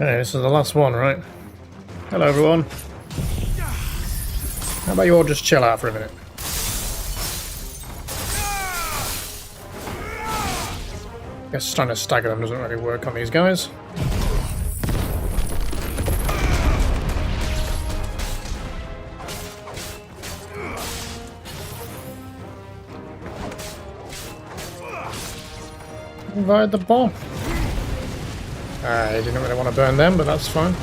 Okay, this is the last one, right? Hello, everyone. How about you all just chill out for a minute? Guess trying to stagger them doesn't really work on these guys. Invite the bomb. I didn't really want to burn them, but that's fine.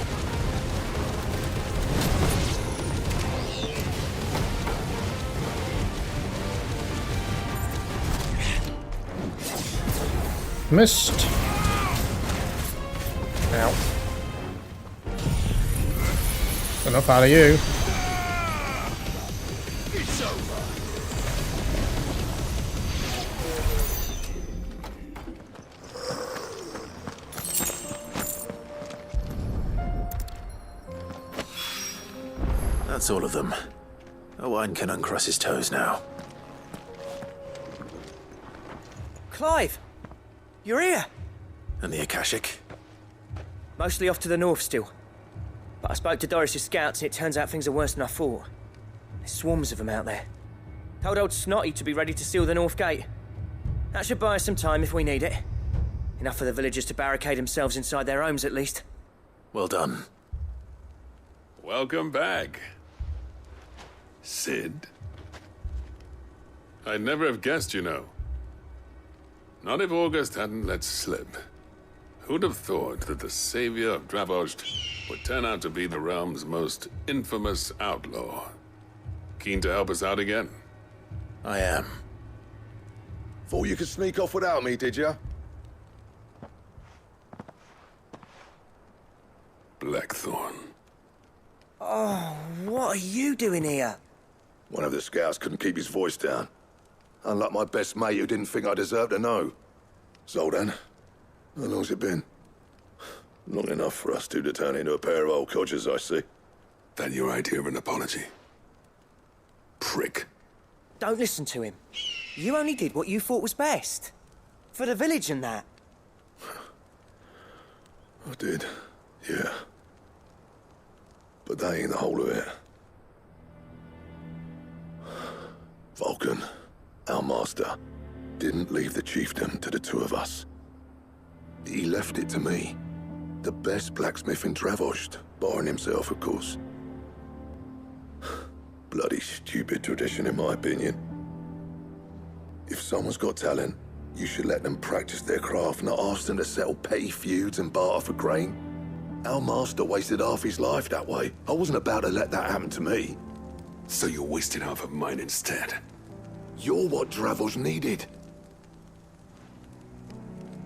Missed. Ow. Enough out of you. It's over. That's all of them. Owen can uncross his toes now. Clive! You're here! And the Akashic? Mostly off to the north still. But I spoke to Doris's scouts and it turns out things are worse than I thought. There's swarms of them out there. Told old Snotty to be ready to seal the north gate. That should buy us some time if we need it. Enough for the villagers to barricade themselves inside their homes at least. Well done. Welcome back, Sid. I'd never have guessed, you know. Not if August hadn't let slip. Who'd have thought that the savior of Dravost would turn out to be the realm's most infamous outlaw? Keen to help us out again? I am. Thought you could sneak off without me, did you? Blackthorn. Oh, what are you doing here? One of the scouts couldn't keep his voice down. Unlike my best mate who didn't think I deserved to know. Zoldan, how long's it been? Long enough for us two to turn into a pair of old codgers, I see. That your idea of an apology? Prick. Don't listen to him. You only did what you thought was best. For the village and that. I did, yeah. But that ain't the whole of it. Vulcan, our master, didn't leave the chiefdom to the two of us. He left it to me. The best blacksmith in Dravost, barring himself, of course. Bloody stupid tradition, in my opinion. If someone's got talent, you should let them practice their craft, not ask them to settle petty feuds and barter for grain. Our master wasted half his life that way. I wasn't about to let that happen to me. So you wasted half of mine instead. You're what Dravost needed.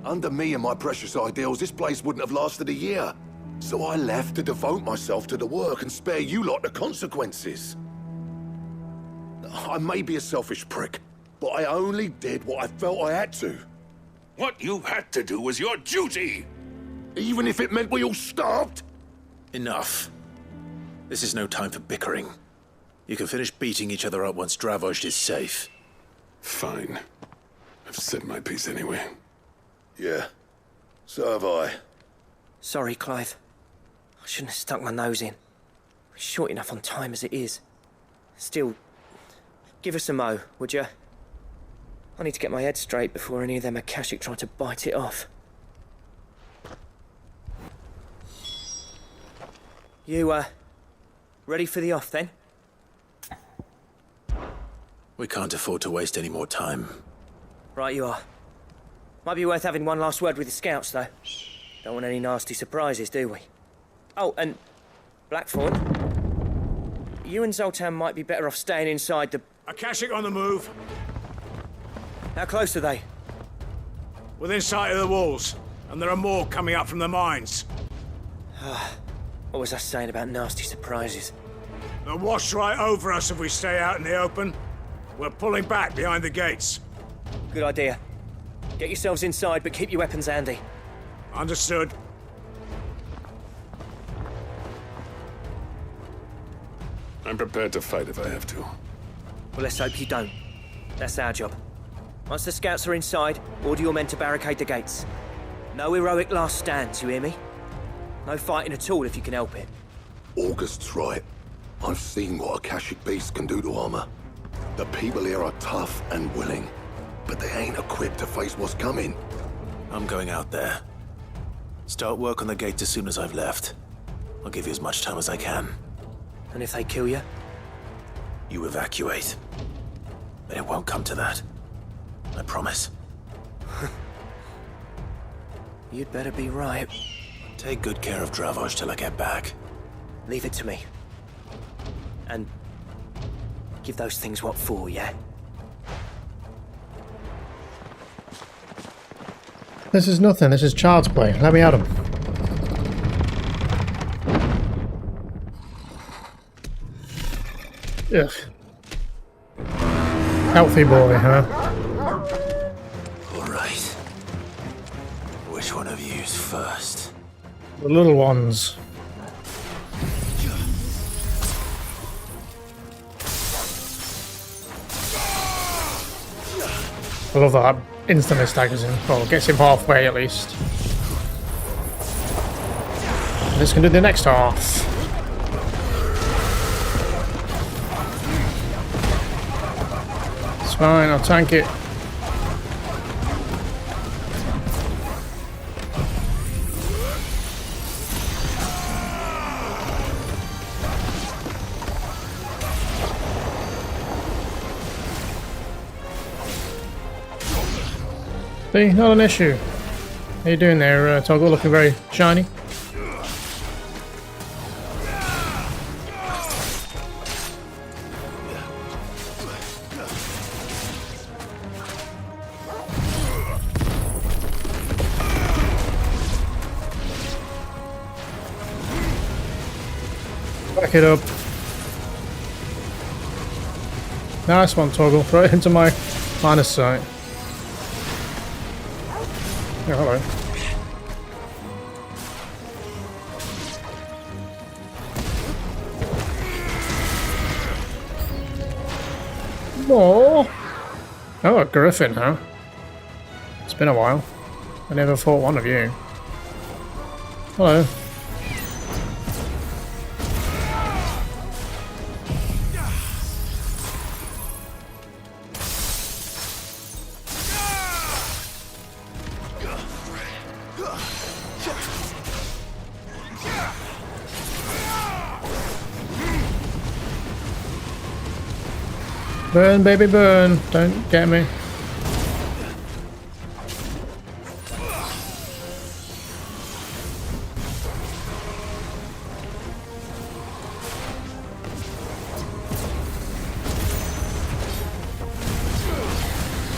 Under me and my precious ideals, this place wouldn't have lasted a year. So I left to devote myself to the work and spare you lot the consequences. I may be a selfish prick, but I only did what I felt I had to. What you had to do was your duty! Even if it meant we all starved? Enough. This is no time for bickering. You can finish beating each other up once Dravost is safe. Fine. I've said my piece anyway. Yeah, so have I. Sorry, Clive. I shouldn't have stuck my nose in. We're short enough on time as it is. Still, give us a mo, would you? I need to get my head straight before any of them Akashic try to bite it off. You, ready for the off, then? We can't afford to waste any more time. Right you are. Might be worth having one last word with the scouts, though. Don't want any nasty surprises, do we? Oh, and Blackthorn, you and Zoltan might be better off staying inside the... Akashic on the move. How close are they? Within sight of the walls. And there are more coming up from the mines. What was I saying about nasty surprises? They'll wash right over us if we stay out in the open. We're pulling back behind the gates. Good idea. Get yourselves inside, but keep your weapons handy. Understood. I'm prepared to fight if I have to. Well, let's hope you don't. That's our job. Once the scouts are inside, order your men to barricade the gates. No heroic last stands, you hear me? No fighting at all if you can help it. August's right. I've seen what Akashic beasts can do to armor. The people here are tough and willing, but they ain't equipped to face what's coming. I'm going out there. Start work on the gate as soon as I've left. I'll give you as much time as I can. And if they kill you? You evacuate. But it won't come to that. I promise. You'd better be right. Take good care of Dravoj till I get back. Leave it to me. And give those things what for, yeah? This is nothing. This is child's play. Let me at him. Ugh. Healthy boy, huh? All right. Which one of you's first? The little ones. I love that. Instantly staggers him. Well, gets him halfway at least. This can do the next half. It's fine, I'll tank it. See, not an issue. How you doing there, Toggle? Looking very shiny. Back it up. Nice one, Toggle. Right into my line of sight. Yeah, hello. Oh, oh, a griffin, huh? It's been a while. I never fought one of you. Hello. Burn, baby, burn. Don't get me.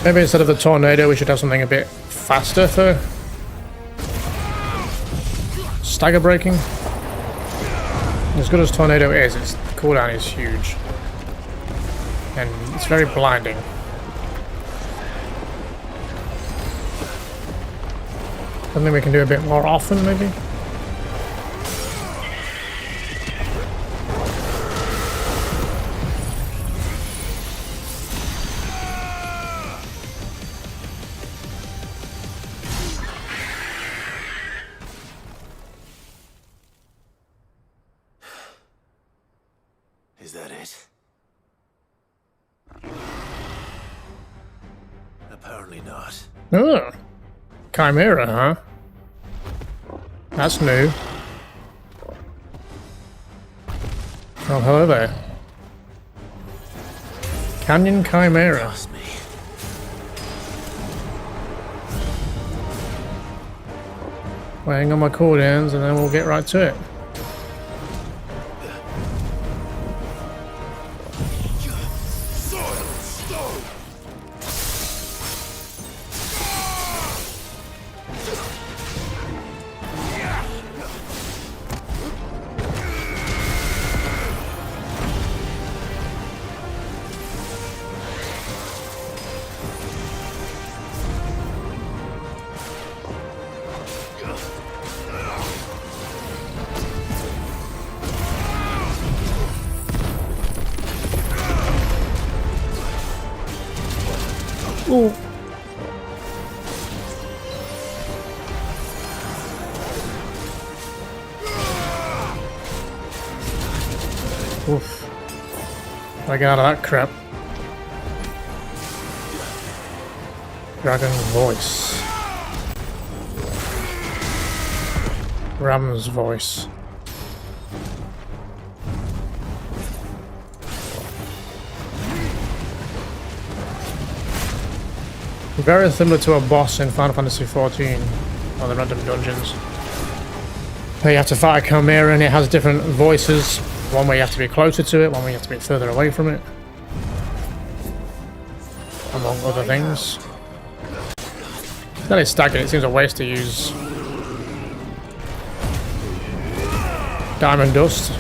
Maybe instead of the tornado, we should have something a bit faster for stagger breaking. As good as tornado is, its cooldown is huge. And it's very blinding. Something we can do a bit more often, maybe? Is that it? Apparently not. Oh. Chimera, huh? That's new. Oh, hello there. Canyon Chimera. Trust me. Weighing on my cooldowns and then we'll get right to it. Ooh. Oof. I get out of that crap. Dragon's voice. Ram's voice. Very similar to a boss in Final Fantasy XIV, or the random dungeons. Where you have to fight a chimera and it has different voices. One way you have to be closer to it, one way you have to be further away from it. Among other things. That is stacking, it seems a waste to use diamond dust.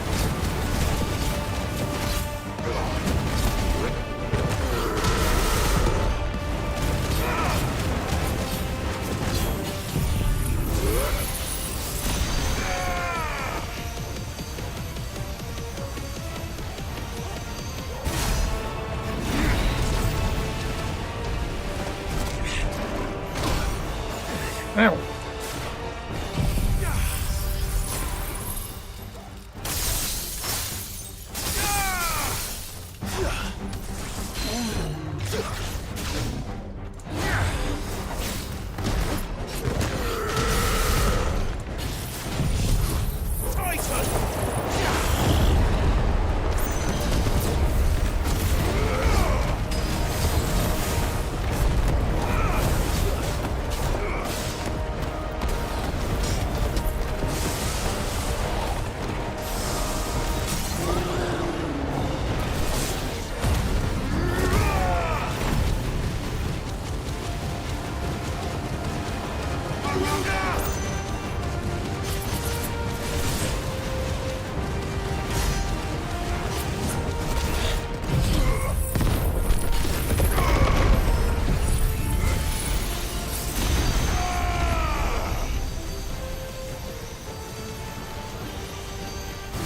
Ow.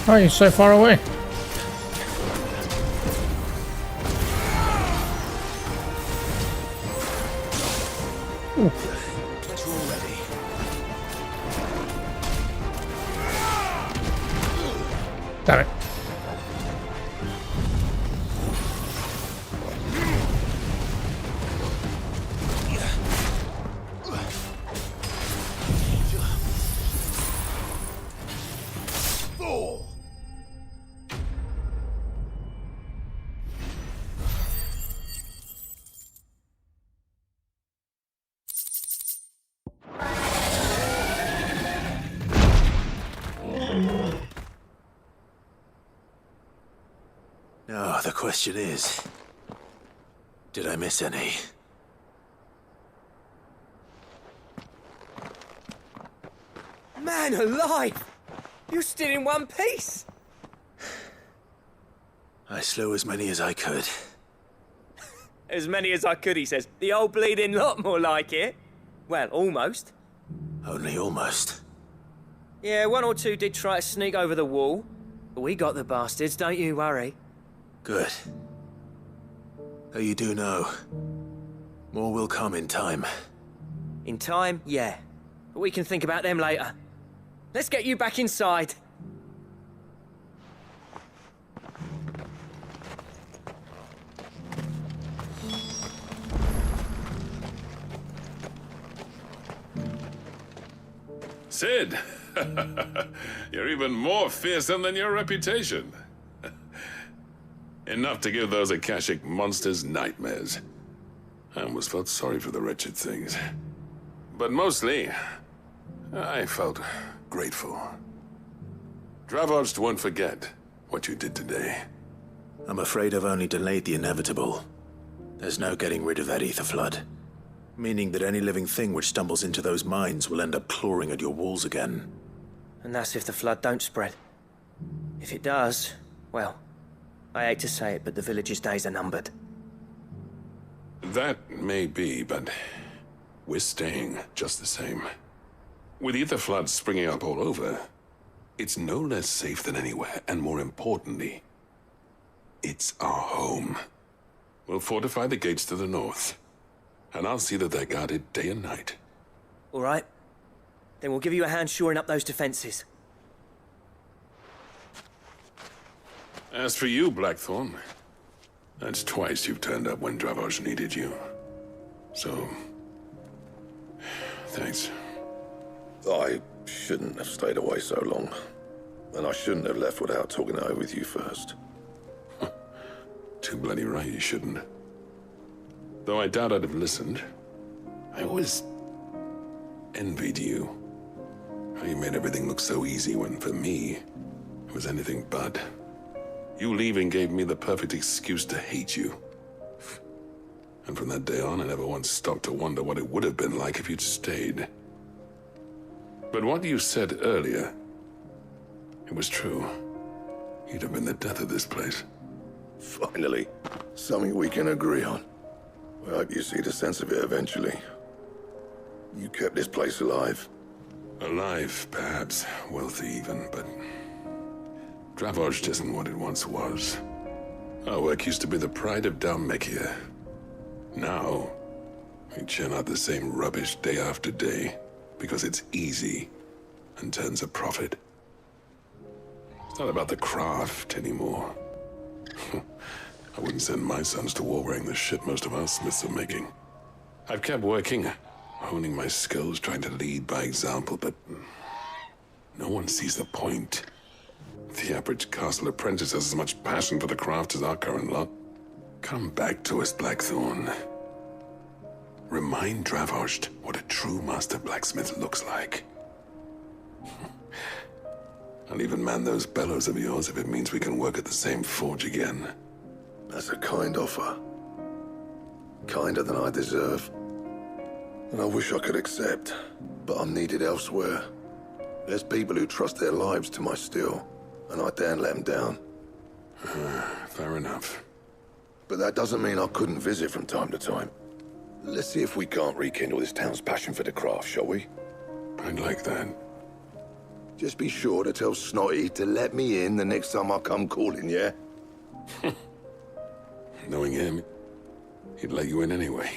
Oh, you're so far away. Ooh. Damn it. Now, the question is, did I miss any? Man alive! You're still in one piece! I slew as many as I could. As many as I could, he says. The old bleeding lot, more like it. Well, almost. Only almost. Yeah, one or two did try to sneak over the wall. But we got the bastards, don't you worry. Good. Though you do know, more will come in time. In time, yeah. But we can think about them later. Let's get you back inside. Sid! You're even more fearsome than your reputation. Enough to give those Akashic monsters nightmares. I almost felt sorry for the wretched things. But mostly, I felt grateful. Dravoged won't forget what you did today. I'm afraid I've only delayed the inevitable. There's no getting rid of that ether flood. Meaning that any living thing which stumbles into those mines will end up clawing at your walls again. And that's if the flood don't spread. If it does, well, I hate to say it, but the village's days are numbered. That may be, but we're staying just the same. With ether floods springing up all over, it's no less safe than anywhere, and more importantly, it's our home. We'll fortify the gates to the north, and I'll see that they're guarded day and night. All right. Then we'll give you a hand shoring up those defenses. As for you, Blackthorn, that's twice you've turned up when Dravos needed you. So, thanks. I shouldn't have stayed away so long. And I shouldn't have left without talking it over with you first. Too bloody right you shouldn't. Though I doubt I'd have listened. I always envied you. How you made everything look so easy when, for me, it was anything but. You leaving gave me the perfect excuse to hate you. And from that day on, I never once stopped to wonder what it would have been like if you'd stayed. But what you said earlier, it was true. You'd have been the death of this place. Finally, something we can agree on. I hope you see the sense of it eventually. You kept this place alive. Alive, perhaps. Wealthy even, but... Dravos isn't what it once was. Our work used to be the pride of Dalmekia. Now, we churn out the same rubbish day after day, because it's easy and turns a profit. It's not about the craft anymore. I wouldn't send my sons to war wearing the shit most of our smiths are making. I've kept working, honing my skills, trying to lead by example, but no one sees the point. The average castle apprentice has as much passion for the craft as our current lot. Come back to us, Blackthorn. Remind Dravos what a true master blacksmith looks like. I'll even man those bellows of yours if it means we can work at the same forge again. That's a kind offer. Kinder than I deserve. And I wish I could accept, but I'm needed elsewhere. There's people who trust their lives to my steel, and I daren't let them down. Fair enough. But that doesn't mean I couldn't visit from time to time. Let's see if we can't rekindle this town's passion for the craft, shall we? I'd like that. Just be sure to tell Snotty to let me in the next time I come calling, yeah? Knowing him, he'd let you in anyway.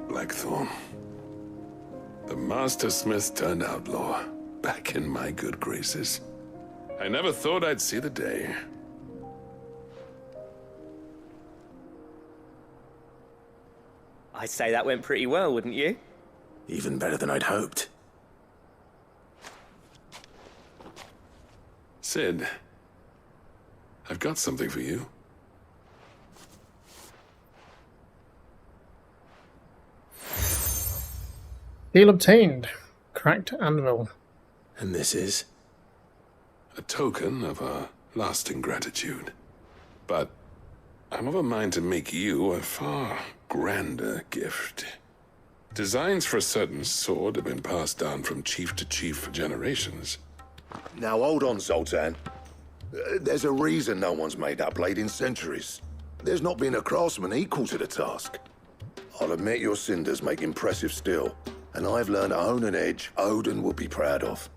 Blackthorn. The Master Smith turned outlaw, back in my good graces. I never thought I'd see the day. I'd say that went pretty well, wouldn't you? Even better than I'd hoped. Sid, I've got something for you. Deal obtained. Cracked anvil. And this is? A token of our lasting gratitude. But I'm of a mind to make you a far grander gift. Designs for a certain sword have been passed down from chief to chief for generations. Now hold on, Zoltan. There's a reason no one's made that blade in centuries. There's not been a craftsman equal to the task. I'll admit your cinders make impressive steel, and I've learned to own an edge Odin would be proud of.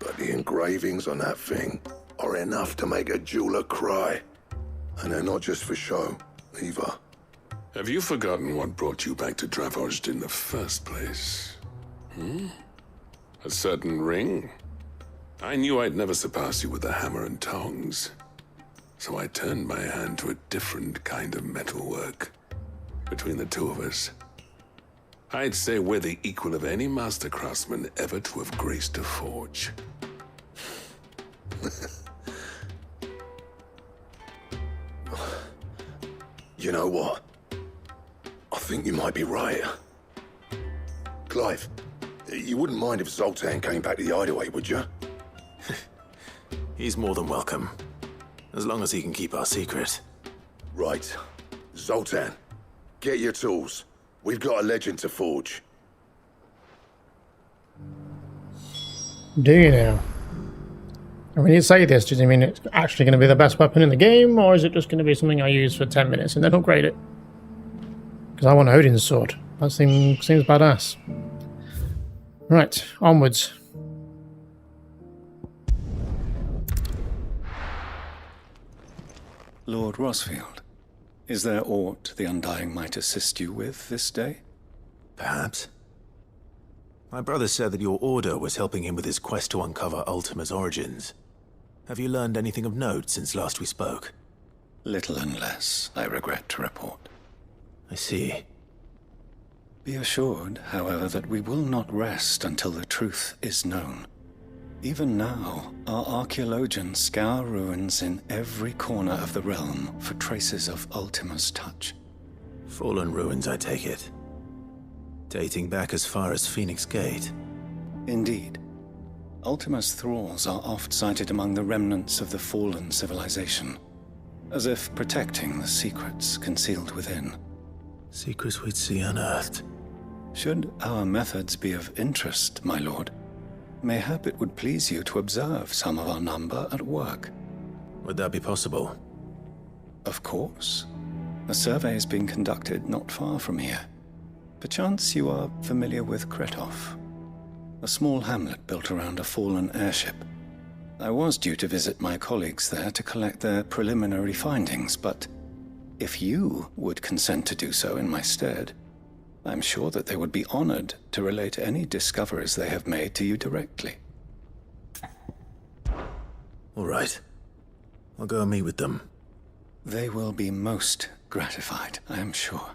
But the engravings on that thing are enough to make a jeweler cry. And they're not just for show, either. Have you forgotten what brought you back to Dravos in the first place? A certain ring? I knew I'd never surpass you with the hammer and tongs. So I turned my hand to a different kind of metalwork. Between the two of us, I'd say we're the equal of any master craftsman ever to have graced a forge. You know what? I think you might be right. Clive, you wouldn't mind if Zoltan came back to the hideaway, would you? He's more than welcome. As long as he can keep our secret. Right. Zoltan, get your tools. We've got a legend to forge. Do you now? And when you say this, does it mean it's actually going to be the best weapon in the game, or is it just going to be something I use for 10 minutes and then upgrade it? Because I want Odin's sword. That seems badass. Right, onwards. Lord Rosfield, is there aught the Undying might assist you with this day? Perhaps. My brother said that your order was helping him with his quest to uncover Ultima's origins. Have you learned anything of note since last we spoke? Little and less, I regret to report. I see. Be assured, however, that we will not rest until the truth is known. Even now, our archaeologians scour ruins in every corner of the realm for traces of Ultima's touch. Fallen ruins, I take it. Dating back as far as Phoenix Gate. Indeed. Ultima's thralls are oft sighted among the remnants of the fallen civilization, as if protecting the secrets concealed within. Secrets we'd see unearthed. Should our methods be of interest, my lord, mayhap it would please you to observe some of our number at work. Would that be possible? Of course. A survey is being conducted not far from here. Perchance you are familiar with Kretov, a small hamlet built around a fallen airship. I was due to visit my colleagues there to collect their preliminary findings, but if you would consent to do so in my stead, I'm sure that they would be honored to relate any discoveries they have made to you directly. All right. I'll go and meet with them. They will be most gratified, I am sure.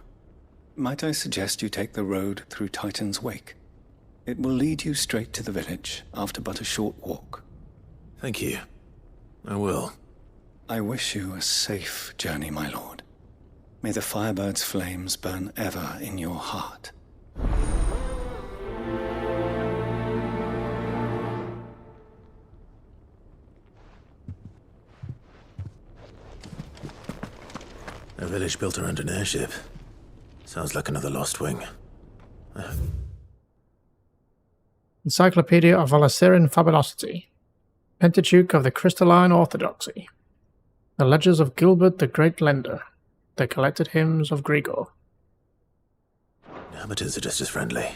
Might I suggest you take the road through Titan's Wake? It will lead you straight to the village after but a short walk. Thank you. I will. I wish you a safe journey, my lord. May the Firebird's flames burn ever in your heart. A village built around an airship. Sounds like another Lost Wing. Encyclopedia of Valacerian Fabulosity. Pentateuch of the Crystalline Orthodoxy. The Ledgers of Gilbert the Great Lender. The Collected Hymns of Grigor. Inhabitants are just as friendly.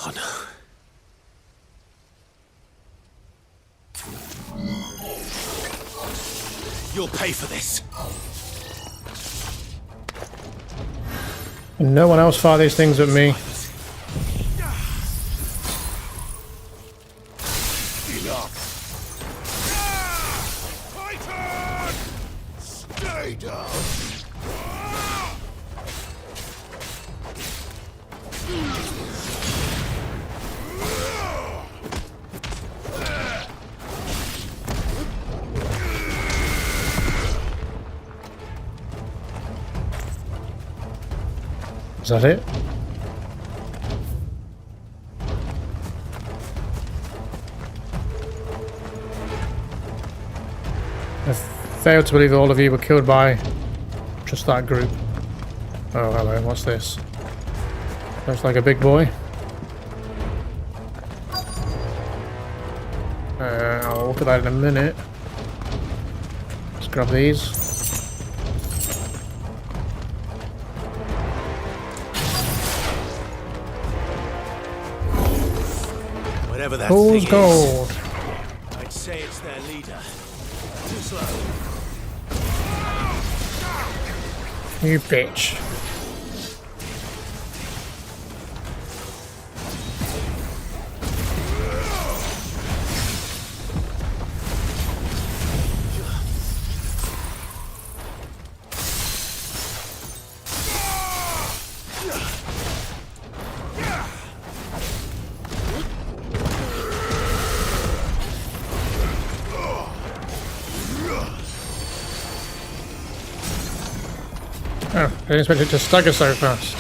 Oh no. You'll pay for this. And no one else fire these things at me. Titan! Stay down! Is that it? I failed to believe all of you were killed by just that group. Oh, hello, what's this? Looks like a big boy. I'll look at that in a minute. Let's grab these. Whatever that Fool's thing gold. is, I'd say it's their leader. Too slow. You bitch. Oh, I didn't expect it to stagger so fast.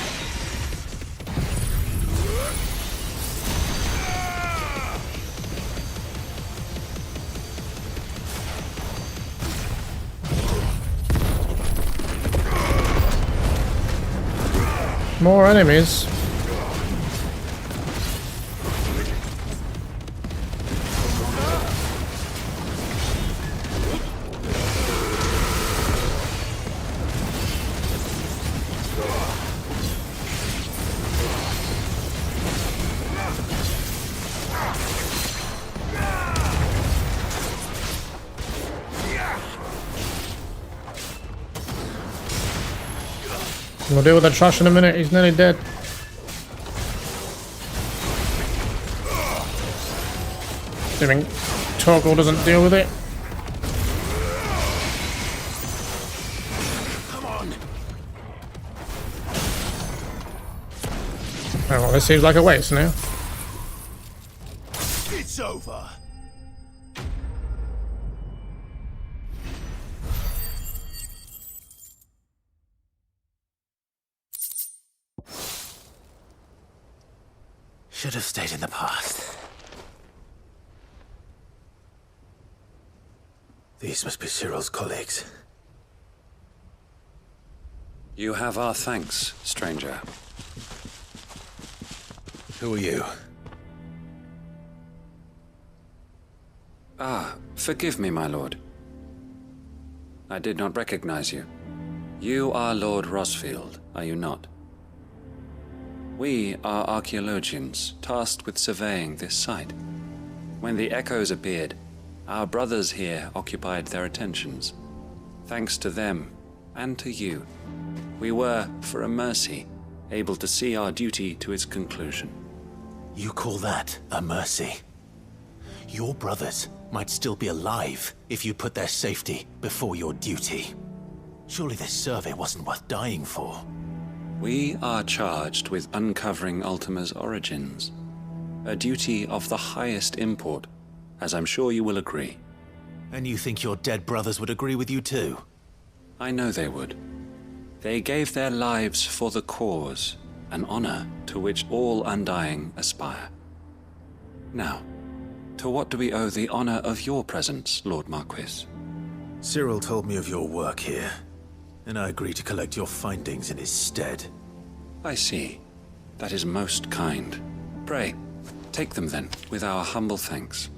More enemies. We'll deal with the trash in a minute. He's nearly dead. Assuming Torgal doesn't deal with it. Come on. Oh, well, this seems like a waste now. It's over. Should have stayed in the past. These must be Cyril's colleagues. You have our thanks, stranger. Who are you? Ah, forgive me, my lord. I did not recognize you. You are Lord Rosfield, are you not? We are archaeologians, tasked with surveying this site. When the echoes appeared, our brothers here occupied their attentions. Thanks to them, and to you, we were, for a mercy, able to see our duty to its conclusion. You call that a mercy? Your brothers might still be alive if you put their safety before your duty. Surely this survey wasn't worth dying for. We are charged with uncovering Ultima's origins. A duty of the highest import, as I'm sure you will agree. And you think your dead brothers would agree with you too? I know they would. They gave their lives for the cause, an honor to which all Undying aspire. Now, to what do we owe the honor of your presence, Lord Marquis? Cyril told me of your work here, and I agreed to collect your findings in his stead. I see. That is most kind. Pray, take them then, with our humble thanks.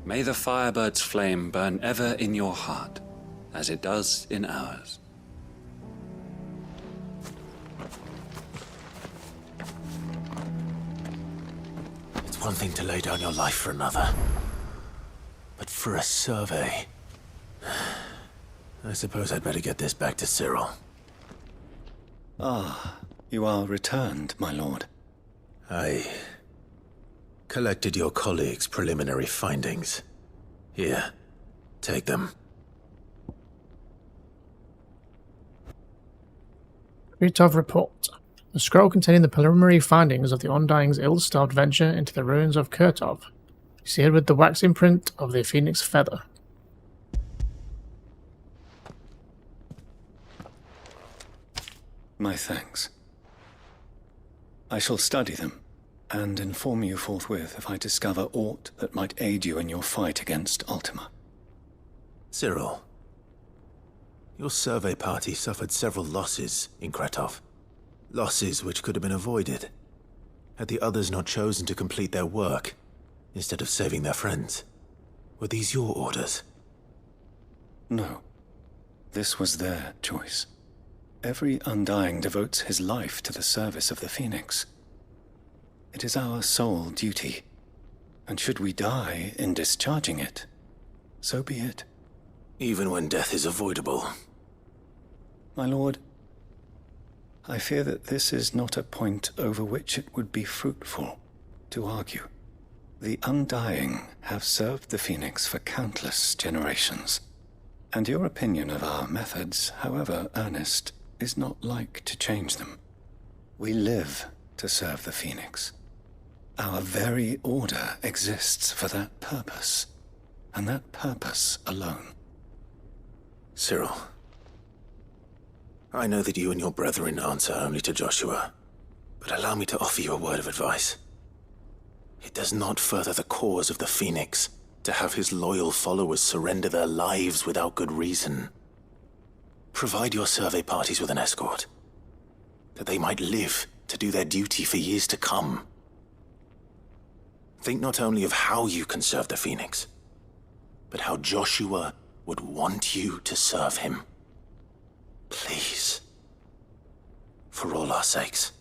May the Firebird's flame burn ever in your heart, as it does in ours. It's one thing to lay down your life for another, but for a survey... I suppose I'd better get this back to Cyril. Ah, you are returned, my lord. I collected your colleagues' preliminary findings. Here, take them. Kretov report. A scroll containing the preliminary findings of the Undying's ill-starred venture into the ruins of Kretov, sealed with the wax imprint of the phoenix feather. My thanks. I shall study them, and inform you forthwith if I discover aught that might aid you in your fight against Ultima. Cyril, your survey party suffered several losses in Kretov. Losses which could have been avoided, had the others not chosen to complete their work, instead of saving their friends. Were these your orders? No. This was their choice. Every Undying devotes his life to the service of the Phoenix. It is our sole duty, and should we die in discharging it, so be it. Even when death is avoidable. My lord, I fear that this is not a point over which it would be fruitful to argue. The Undying have served the Phoenix for countless generations, and your opinion of our methods, however earnest, is not like to change them. We live to serve the Phoenix. Our very order exists for that purpose, and that purpose alone. Cyril, I know that you and your brethren answer only to Joshua, but allow me to offer you a word of advice. It does not further the cause of the Phoenix to have his loyal followers surrender their lives without good reason. Provide your survey parties with an escort, that they might live to do their duty for years to come. Think not only of how you can serve the Phoenix, but how Joshua would want you to serve him. Please. For all our sakes.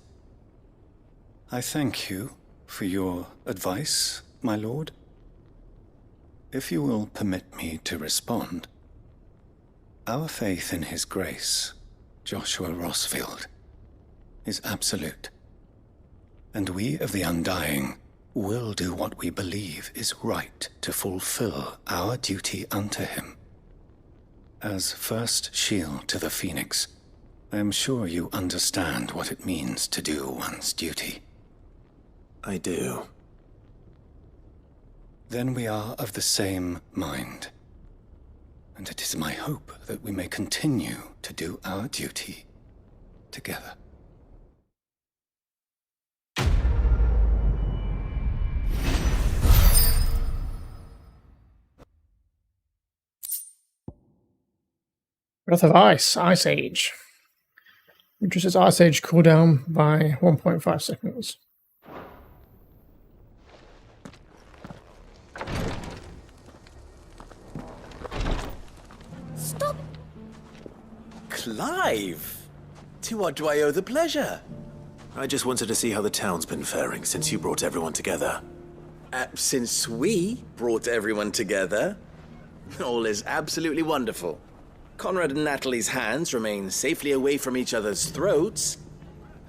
I thank you for your advice, my lord. If you will permit me to respond, our faith in his grace Joshua Rossfield, is absolute. And we of the Undying will do what we believe is right to fulfill our duty unto him. As first shield to the Phoenix, I am sure you understand what it means to do one's duty. I do. Then we are of the same mind. And it is my hope that we may continue to do our duty together. Breath of Ice, Ice Age. Reduces Ice Age cooldown by 1.5 seconds. Stop! Clive! To what do I owe the pleasure? I just wanted to see how the town's been faring since you brought everyone together. Since we brought everyone together, all is absolutely wonderful. Conrad and Natalie's hands remain safely away from each other's throats,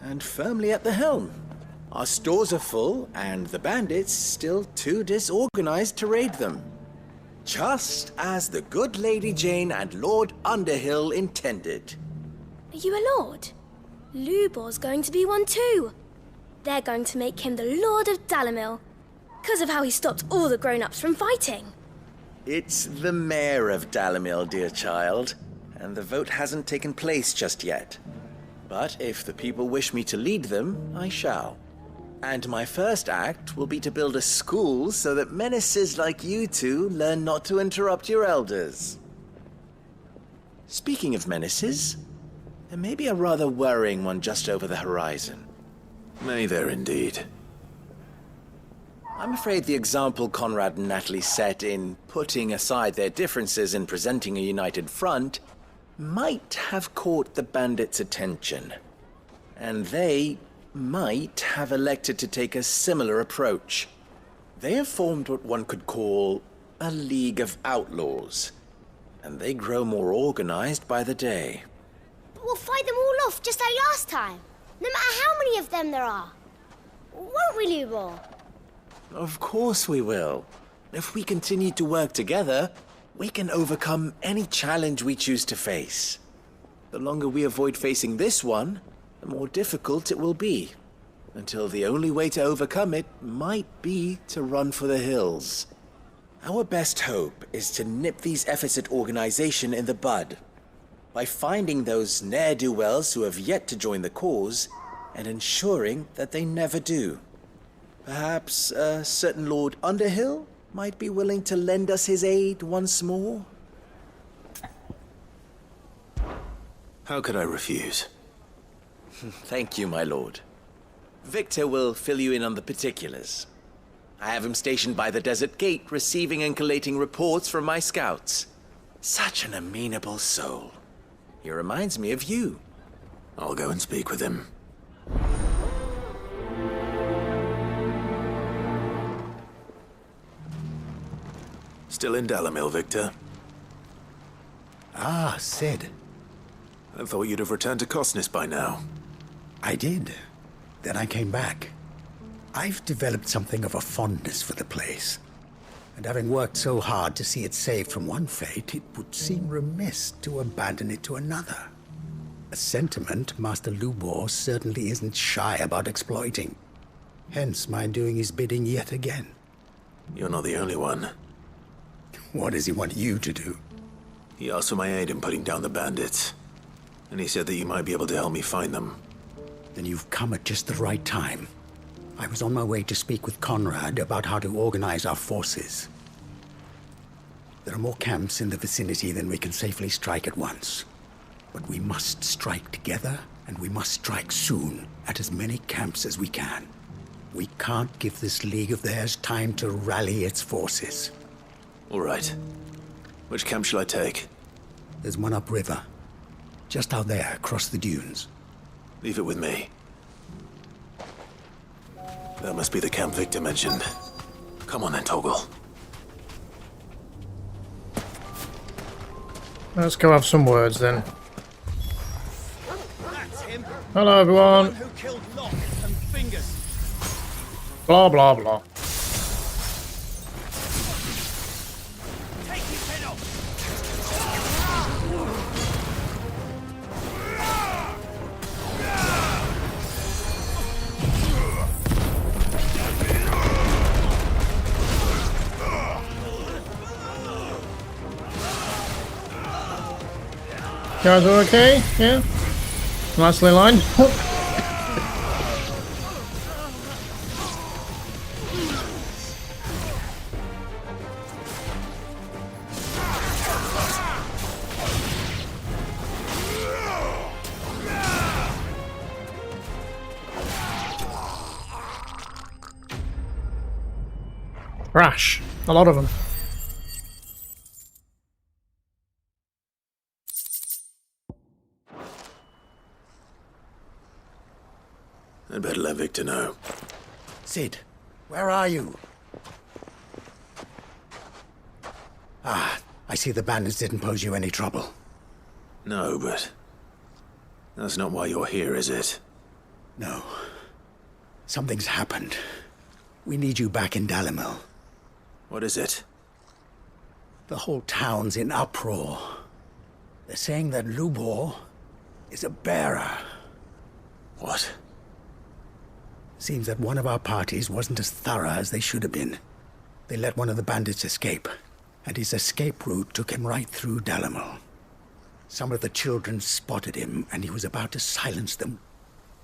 and firmly at the helm. Our stores are full, and the bandits still too disorganized to raid them. Just as the good Lady Jane and Lord Underhill intended. Are you a lord? Lubor's going to be one too. They're going to make him the Lord of Dalimil, because of how he stopped all the grown-ups from fighting. It's the mayor of Dalimil, dear child, and the vote hasn't taken place just yet. But if the people wish me to lead them, I shall. And my first act will be to build a school so that menaces like you two learn not to interrupt your elders. Speaking of menaces, there may be a rather worrying one just over the horizon. May there indeed. I'm afraid the example Conrad and Natalie set in putting aside their differences and presenting a united front might have caught the bandits' attention. And they might have elected to take a similar approach. They have formed what one could call a League of Outlaws, and they grow more organized by the day. But we'll fight them all off just like last time, no matter how many of them there are. Won't we, Lubor? Of course we will. If we continue to work together, we can overcome any challenge we choose to face. The longer we avoid facing this one, the more difficult it will be. Until the only way to overcome it might be to run for the hills. Our best hope is to nip these efforts at organization in the bud, by finding those ne'er-do-wells who have yet to join the cause, and ensuring that they never do. Perhaps a certain Lord Underhill might be willing to lend us his aid once more? How could I refuse? Thank you, my lord. Victor will fill you in on the particulars. I have him stationed by the desert gate, receiving and collating reports from my scouts. Such an amenable soul. He reminds me of you. I'll go and speak with him. Still in Dalimil, Victor? Ah, Sid. I thought you'd have returned to Cosnis by now. I did. Then I came back. I've developed something of a fondness for the place. And having worked so hard to see it saved from one fate, it would seem remiss to abandon it to another. A sentiment Master Lubor certainly isn't shy about exploiting. Hence my doing his bidding yet again. You're not the only one. What does he want you to do? He asked for my aid in putting down the bandits. And he said that you might be able to help me find them. Then you've come at just the right time. I was on my way to speak with Conrad about how to organize our forces. There are more camps in the vicinity than we can safely strike at once. But we must strike together, and we must strike soon at as many camps as we can. We can't give this league of theirs time to rally its forces. All right. Which camp shall I take? There's one upriver. Just out there, across the dunes. Leave it with me. That must be the camp Victor mentioned. Come on then, Toggle. Let's go have some words then. Hello, everyone. Who killed Locke and Fingers? Blah, blah, blah. Take his head off! You guys are okay? Yeah? Nicely lined. Rash. A lot of them. I'd better let Victor know. Sid, where are you? Ah, I see the bandits didn't pose you any trouble. No, but that's not why you're here, is it? No. Something's happened. We need you back in Dalimil. What is it? The whole town's in uproar. They're saying that Lubor is a bearer. What? Seems that one of our parties wasn't as thorough as they should have been. They let one of the bandits escape, and his escape route took him right through Dalimil. Some of the children spotted him, and he was about to silence them.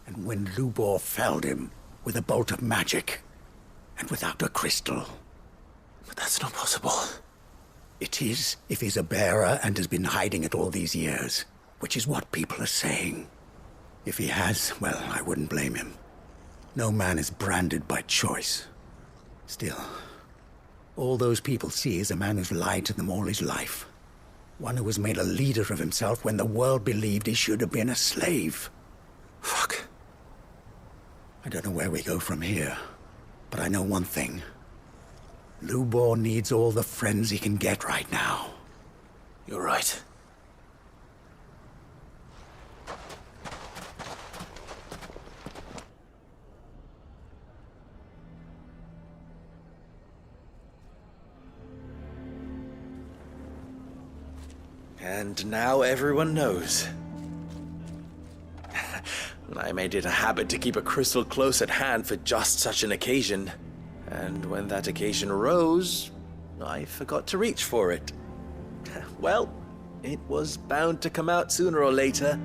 And when Lubor felled him with a bolt of magic, and without a crystal. But that's not possible. It is, if he's a bearer and has been hiding it all these years, which is what people are saying. If he has, well, I wouldn't blame him. No man is branded by choice. Still, all those people see is a man who's lied to them all his life. One who was made a leader of himself when the world believed he should have been a slave. Fuck. I don't know where we go from here, but I know one thing. Lubor needs all the friends he can get right now. You're right. And now everyone knows. I made it a habit to keep a crystal close at hand for just such an occasion. And when that occasion arose, I forgot to reach for it. Well, it was bound to come out sooner or later.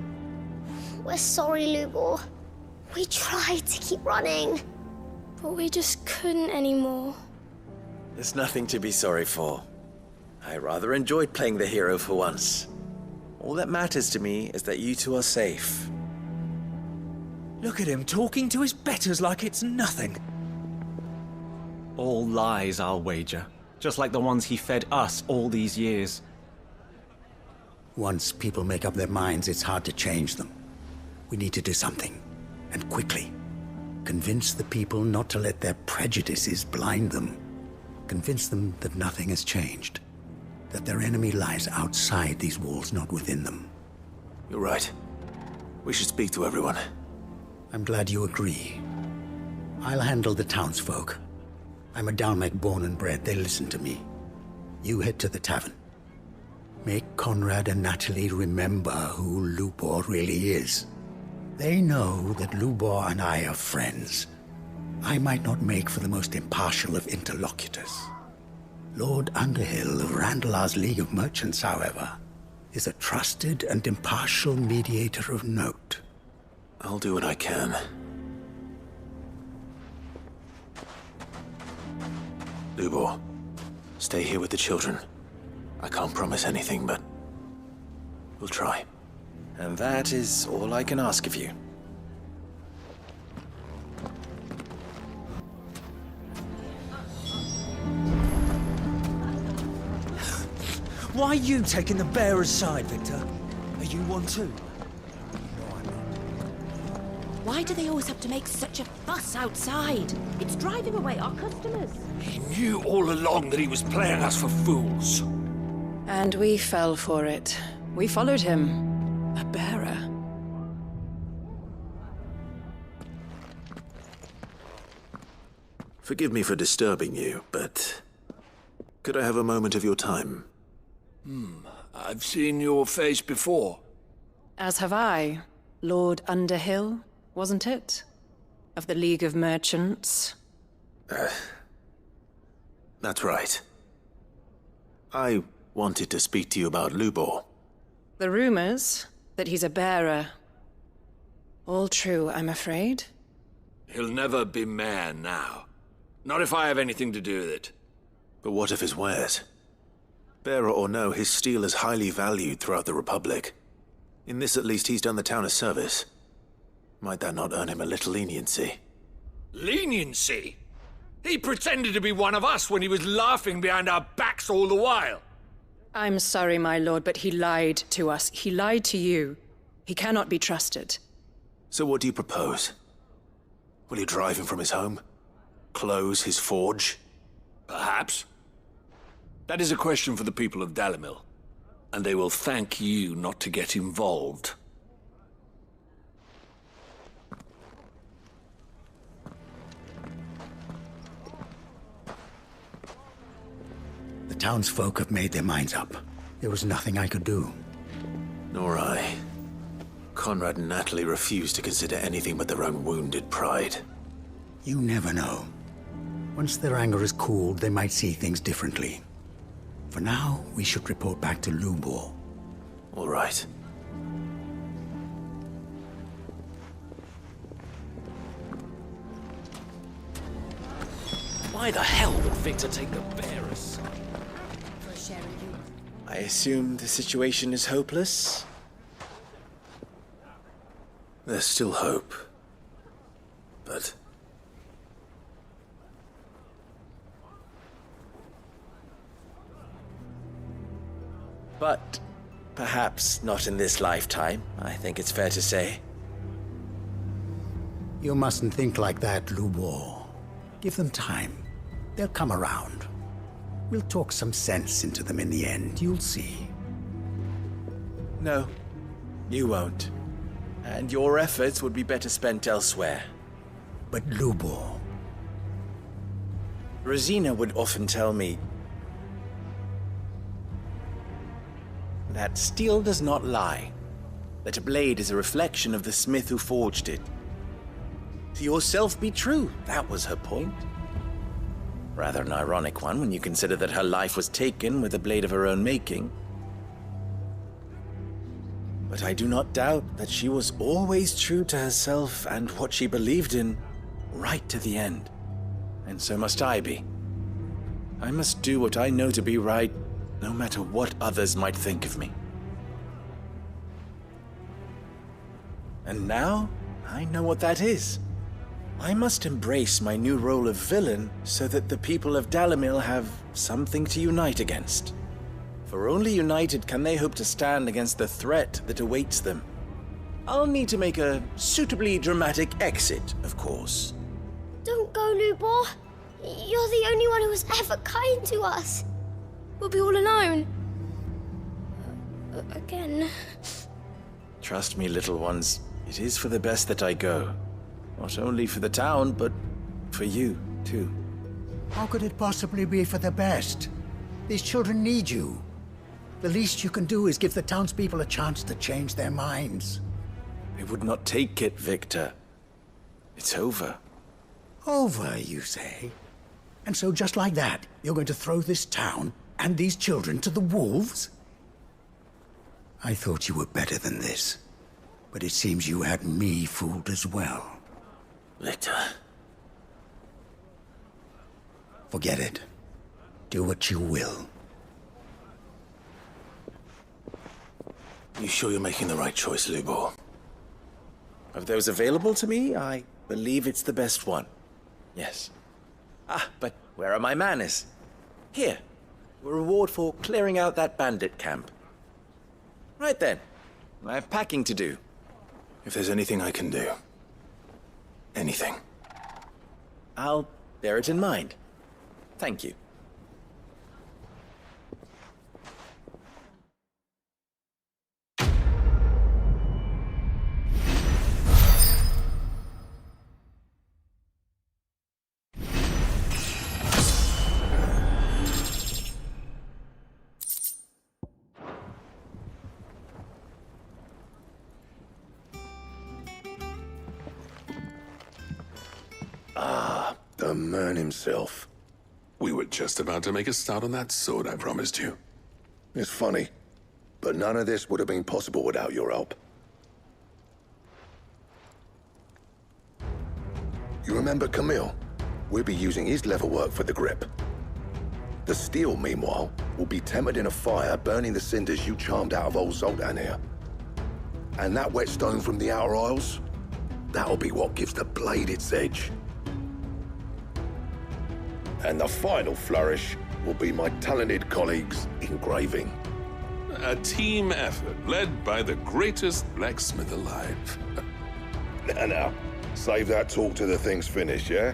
We're sorry, Lubor. We tried to keep running. But we just couldn't anymore. There's nothing to be sorry for. I rather enjoyed playing the hero for once. All that matters to me is that you two are safe. Look at him talking to his betters like it's nothing. All lies, I'll wager. Just like the ones he fed us all these years. Once people make up their minds, it's hard to change them. We need to do something, and quickly. Convince the people not to let their prejudices blind them. Convince them that nothing has changed. That their enemy lies outside these walls, not within them. You're right. We should speak to everyone. I'm glad you agree. I'll handle the townsfolk. I'm a Dalmec born and bred. They listen to me. You head to the tavern. Make Conrad and Natalie remember who Lubor really is. They know that Lubor and I are friends. I might not make for the most impartial of interlocutors. Lord Underhill of Randalar's League of Merchants, however, is a trusted and impartial mediator of note. I'll do what I can. Lubor, stay here with the children. I can't promise anything, but we'll try. And that is all I can ask of you. Why are you taking the bearer's side, Victor? Are you one too? Why do they always have to make such a fuss outside? It's driving away our customers. He knew all along that he was playing us for fools. And we fell for it. We followed him. A bearer. Forgive me for disturbing you, but could I have a moment of your time? I've seen your face before. As have I. Lord Underhill, wasn't it? Of the League of Merchants. That's right. I wanted to speak to you about Lubor. The rumors that he's a bearer. All true, I'm afraid. He'll never be mayor now. Not if I have anything to do with it. But what of his wares? Bearer or no, his steel is highly valued throughout the Republic. In this at least, he's done the town a service. Might that not earn him a little leniency? Leniency? He pretended to be one of us when he was laughing behind our backs all the while. I'm sorry, my lord, but he lied to us. He lied to you. He cannot be trusted. So what do you propose? Will you drive him from his home? Close his forge? Perhaps. That is a question for the people of Dalimil, and they will thank you not to get involved. The townsfolk have made their minds up. There was nothing I could do. Nor I. Conrad and Natalie refused to consider anything but their own wounded pride. You never know. Once their anger is cooled, they might see things differently. For now, we should report back to Lubor. All right. Why the hell would Victor take the bearer's side? I assume the situation is hopeless? There's still hope. But... But perhaps not in this lifetime, I think it's fair to say. You mustn't think like that, Lubor. Give them time. They'll come around. We'll talk some sense into them in the end, you'll see. No, you won't. And your efforts would be better spent elsewhere. But Lubor... Rosina would often tell me that steel does not lie, that a blade is a reflection of the smith who forged it. To yourself be true, that was her point. Rather an ironic one when you consider that her life was taken with a blade of her own making. But I do not doubt that she was always true to herself and what she believed in, right to the end. And so must I be. I must do what I know to be right, no matter what others might think of me. And now, I know what that is. I must embrace my new role of villain so that the people of Dalimil have something to unite against. For only united can they hope to stand against the threat that awaits them. I'll need to make a suitably dramatic exit, of course. Don't go, Lubor. You're the only one who was ever kind to us. We'll be all alone. Again. Trust me, little ones, it is for the best that I go. Not only for the town, but for you, too. How could it possibly be for the best? These children need you. The least you can do is give the townspeople a chance to change their minds. They would not take it, Victor. It's over. Over, you say? And so just like that, you're going to throw this town and these children to the wolves? I thought you were better than this. But it seems you had me fooled as well. Victor. Forget it. Do what you will. You sure you're making the right choice, Lubor? Of those available to me, I believe it's the best one. Yes. Ah, but where are my manners? Here. A reward for clearing out that bandit camp. Right then. I have packing to do. If there's anything I can do. Anything. I'll bear it in mind. Thank you. man himself. We were just about to make a start on that sword I promised you. It's funny, but none of this would have been possible without your help. You remember Camille? We'll be using his leatherwork for the grip. The steel, meanwhile, will be tempered in a fire, burning the cinders you charmed out of old Zoltan here. And that whetstone from the Outer Isles, that'll be what gives the blade its edge. And the final flourish will be my talented colleagues' engraving. A team effort led by the greatest blacksmith alive. Now, save that talk till the thing's finished, yeah?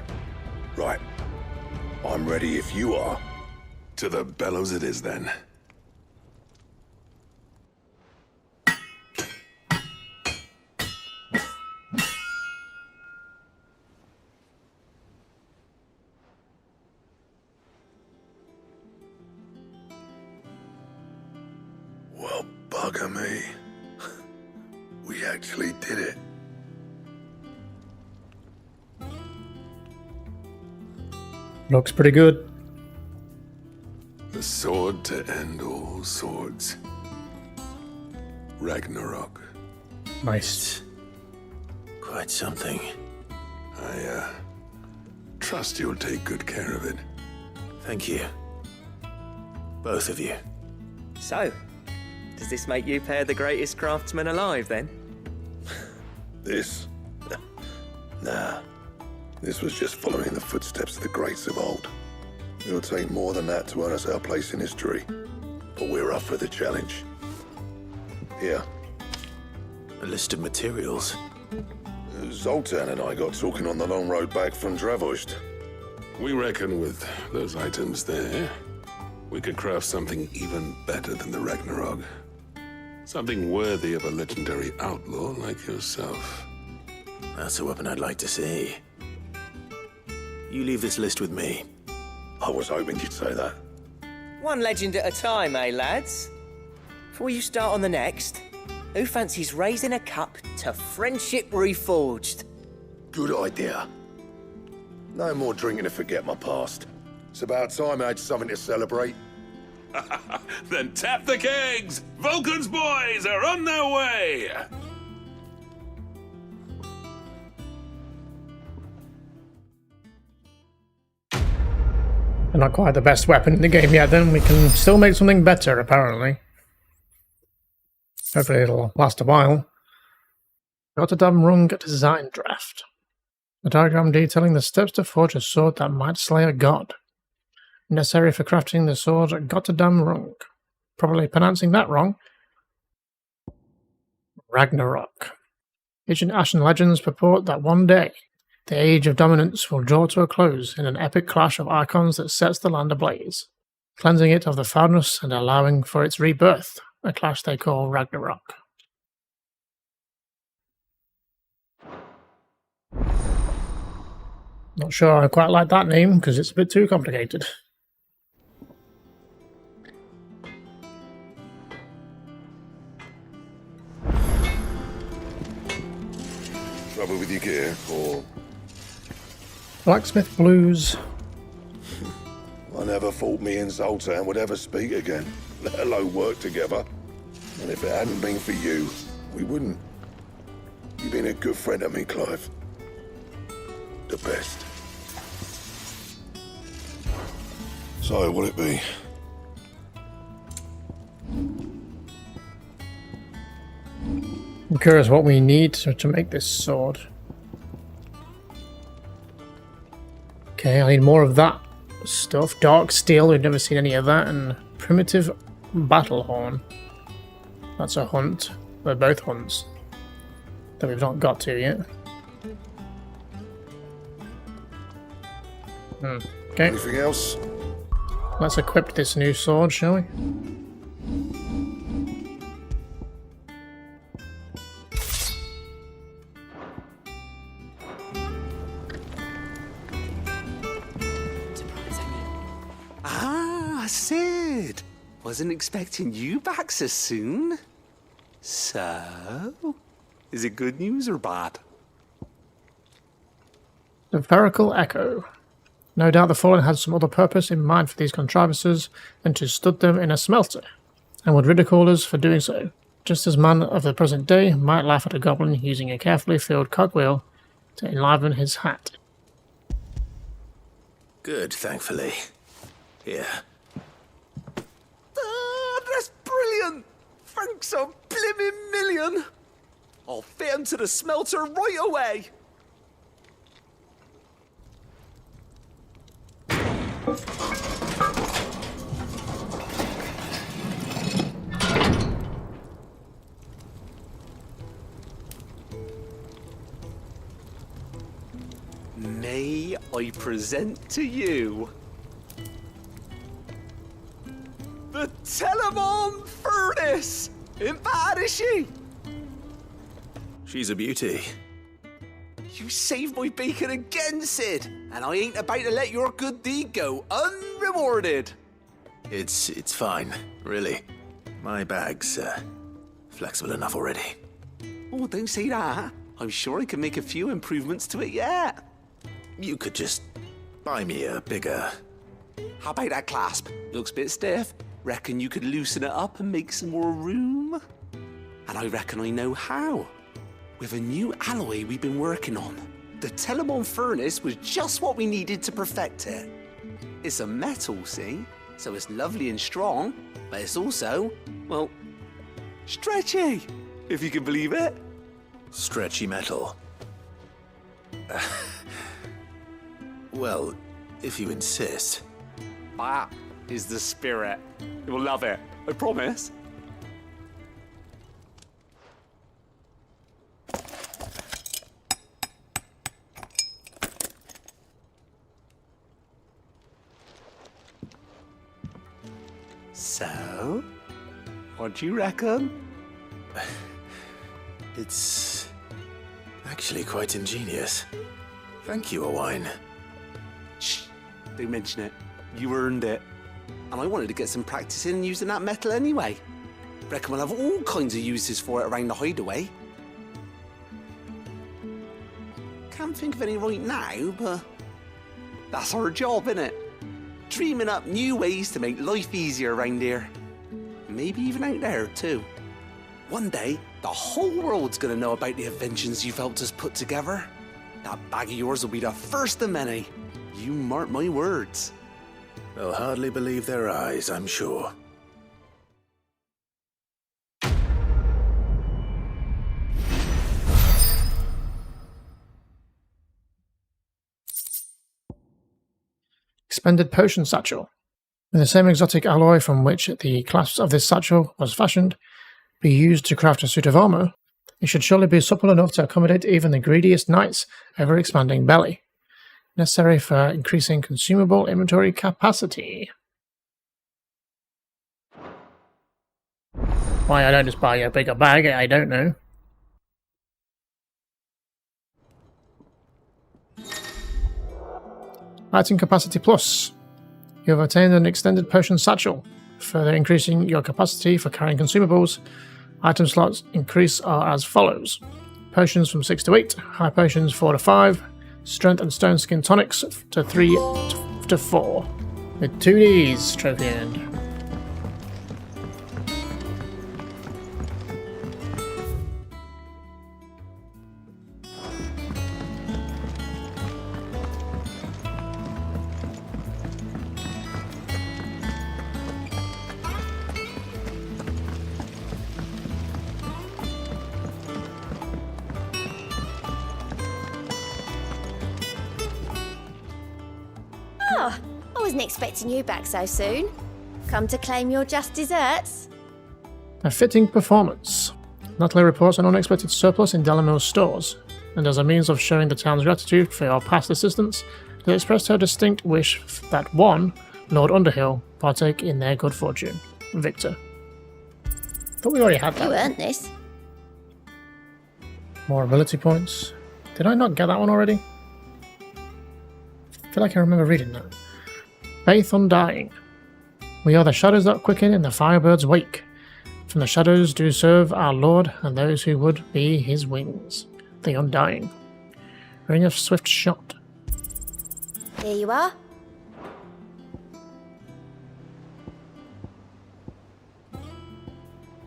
Right. I'm ready if you are. To the bellows it is, then. Well, bugger me. We actually did it. Looks pretty good. The sword to end all swords. Ragnarok. Nice. Quite something. I trust you'll take good care of it. Thank you. Both of you. So, does this make you pair the greatest craftsman alive, then? This? Nah. This was just following the footsteps of the greats of old. It'll take more than that to earn us our place in history. But we're up for the challenge. Here. A list of materials. Zoltan and I got talking on the long road back from Dravost. We reckon with those items there, we could craft something even better than the Ragnarok. Something worthy of a legendary outlaw like yourself. That's a weapon I'd like to see. You leave this list with me. I was hoping you'd say that. One legend at a time, eh, lads? Before you start on the next, who fancies raising a cup to friendship reforged? Good idea. No more drinking to forget my past. It's about time I had something to celebrate. Then tap the kegs! Vulcan's boys are on their way! They're not quite the best weapon in the game yet, then we can still make something better, apparently. Hopefully it'll last a while. Gotterdam Rung design draft. A diagram detailing the steps to forge a sword that might slay a god. Necessary for crafting the sword Gotterdam Rung. Probably pronouncing that wrong. Ragnarok. Ancient Ashen legends purport that one day, the age of dominance will draw to a close in an epic clash of icons that sets the land ablaze, cleansing it of the foulness and allowing for its rebirth, a clash they call Ragnarok. Not sure I quite like that name, because it's a bit too complicated. Trouble with your gear, or... Blacksmith Blues. I never thought me and Zoltan would ever speak again, let alone work together. And if it hadn't been for you, we wouldn't. You've been a good friend to me, Clive. The best. So, what'll it be? I'm curious what we need to make this sword. Okay, I need more of that stuff. Dark steel, we've never seen any of that, and primitive battle horn. That's a hunt. They're both hunts that we've not got to yet. Okay. Anything else? Let's equip this new sword, shall we? Ah, Sid! Wasn't expecting you back so soon. So, is it good news or bad? The Verical Echo. No doubt the Fallen had some other purpose in mind for these contrivances than to stud them in a smelter, and would ridicule us for doing so, just as man of the present day might laugh at a goblin using a carefully filled cogwheel to enliven his hat. Good, thankfully. Here. That's brilliant! Thanks a blimmin' million! I'll fit 'em to the smelter right away! May I present to you the Telemon Furnace! Ain't bad, is she? She's a beauty. You saved my bacon again, Sid, and I ain't about to let your good deed go unrewarded. It's fine, really. My bag's flexible enough already. Oh, don't say that. I'm sure I can make a few improvements to it yet. You could just buy me a bigger... How about that clasp? Looks a bit stiff. Reckon you could loosen it up and make some more room? And I reckon I know how. With a new alloy we've been working on. The Telemon Furnace was just what we needed to perfect it. It's a metal, see? So it's lovely and strong, but it's also, well, stretchy, if you can believe it. Stretchy metal. Well, if you insist. That is the spirit. You'll love it, I promise. So, what do you reckon? It's actually quite ingenious. Thank you, Owain. Shh, don't mention it. You earned it. And I wanted to get some practice in using that metal anyway. Reckon we'll have all kinds of uses for it around the hideaway. Can't think of any right now, but that's our job, innit? Dreaming up new ways to make life easier around here. Maybe even out there, too. One day, the whole world's gonna know about the inventions you've helped us put together. That bag of yours will be the first of many. You mark my words. They'll hardly believe their eyes, I'm sure. Expended Potion Satchel. With the same exotic alloy from which the clasps of this satchel was fashioned be used to craft a suit of armour, it should surely be supple enough to accommodate even the greediest knight's ever-expanding belly. Necessary for increasing consumable inventory capacity. Why I don't just buy a bigger bag, I don't know. Item Capacity Plus. You have obtained an Extended Potion Satchel, further increasing your capacity for carrying consumables. Item slots increase are as follows. Potions from 6 to 8, High Potions 4 to 5, Strength and Stone Skin Tonics to 3 to 4. With 2 Ds, trophy end. Oh, I wasn't expecting you back so soon. Come to claim your just desserts? A fitting performance. Natalie reports an unexpected surplus in Dalimil's stores, and as a means of showing the town's gratitude for your past assistance, has expressed her distinct wish that one, Lord Underhill, partake in their good fortune. Victor. Thought we already had that. You earned this. More ability points. Did I not get that one already? I feel like I remember reading that. Faith Undying. We are the shadows that quicken in the firebird's wake. From the shadows do serve our Lord and those who would be his wings. The Undying. Ring of Swift Shot. Here you are.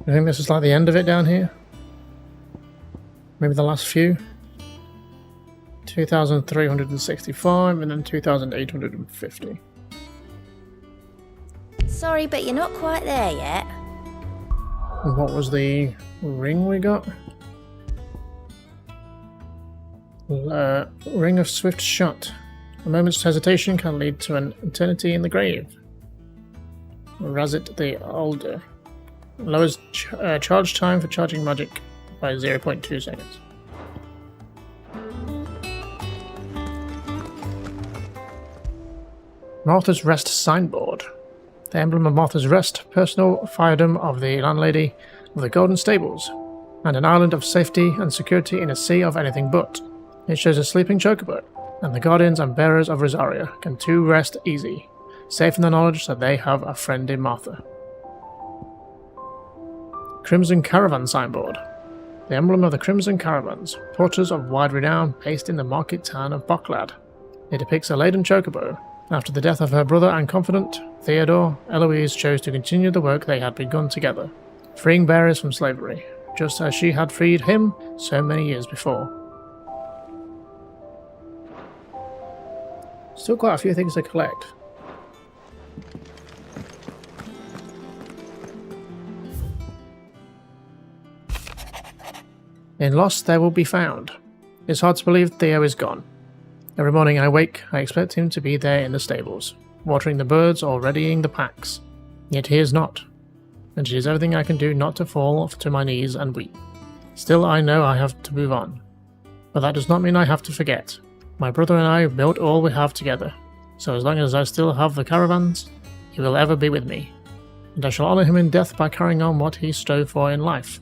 I think this is like the end of it down here. Maybe the last few. 2,365 and then 2,850. Sorry, but you're not quite there yet. And what was the ring we got? Ring of Swift Shot. A moment's hesitation can lead to an eternity in the grave. Razit the Older. Lowers charge time for charging magic by 0.2 seconds. Martha's Rest signboard. The emblem of Martha's Rest, personal fiefdom of the landlady of the Golden Stables, and an island of safety and security in a sea of anything but. It shows a sleeping chocobo, and the guardians and bearers of Rosaria can too rest easy, safe in the knowledge that they have a friend in Martha. Crimson Caravan signboard. The emblem of the Crimson Caravans, porters of wide renown, based in the market town of Boklad. It depicts a laden chocobo. After the death of her brother and confidant, Theodore, Eloise chose to continue the work they had begun together, freeing bearers from slavery, just as she had freed him so many years before. Still quite a few things to collect. In Lost there will be found. It's hard to believe Theo is gone. Every morning I wake, I expect him to be there in the stables, watering the birds or readying the packs. Yet he is not, and it is everything I can do not to fall to my knees and weep. Still I know I have to move on, but that does not mean I have to forget. My brother and I built all we have together, so as long as I still have the caravans, he will ever be with me, and I shall honour him in death by carrying on what he strove for in life.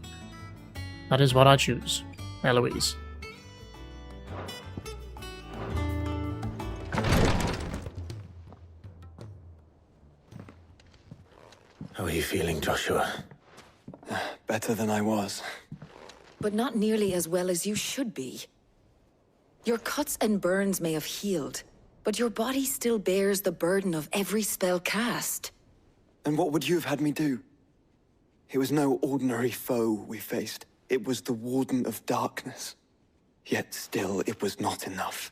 That is what I choose. Eloise. How are you feeling, Joshua? Better than I was. But not nearly as well as you should be. Your cuts and burns may have healed, but your body still bears the burden of every spell cast. And what would you have had me do? It was no ordinary foe we faced. It was the Warden of Darkness. Yet still, it was not enough.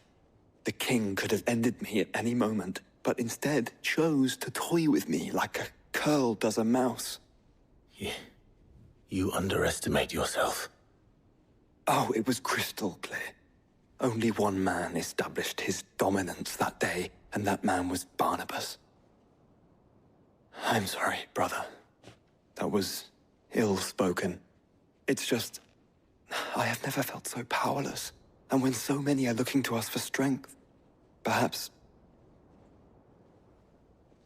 The king could have ended me at any moment, but instead chose to toy with me like a curl does a mouse. You underestimate yourself. Oh, it was crystal clear. Only one man established his dominance that day, and that man was Barnabas. I'm sorry, brother. That was ill-spoken. It's just, I have never felt so powerless, and when so many are looking to us for strength, perhaps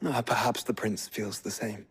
the prince feels the same.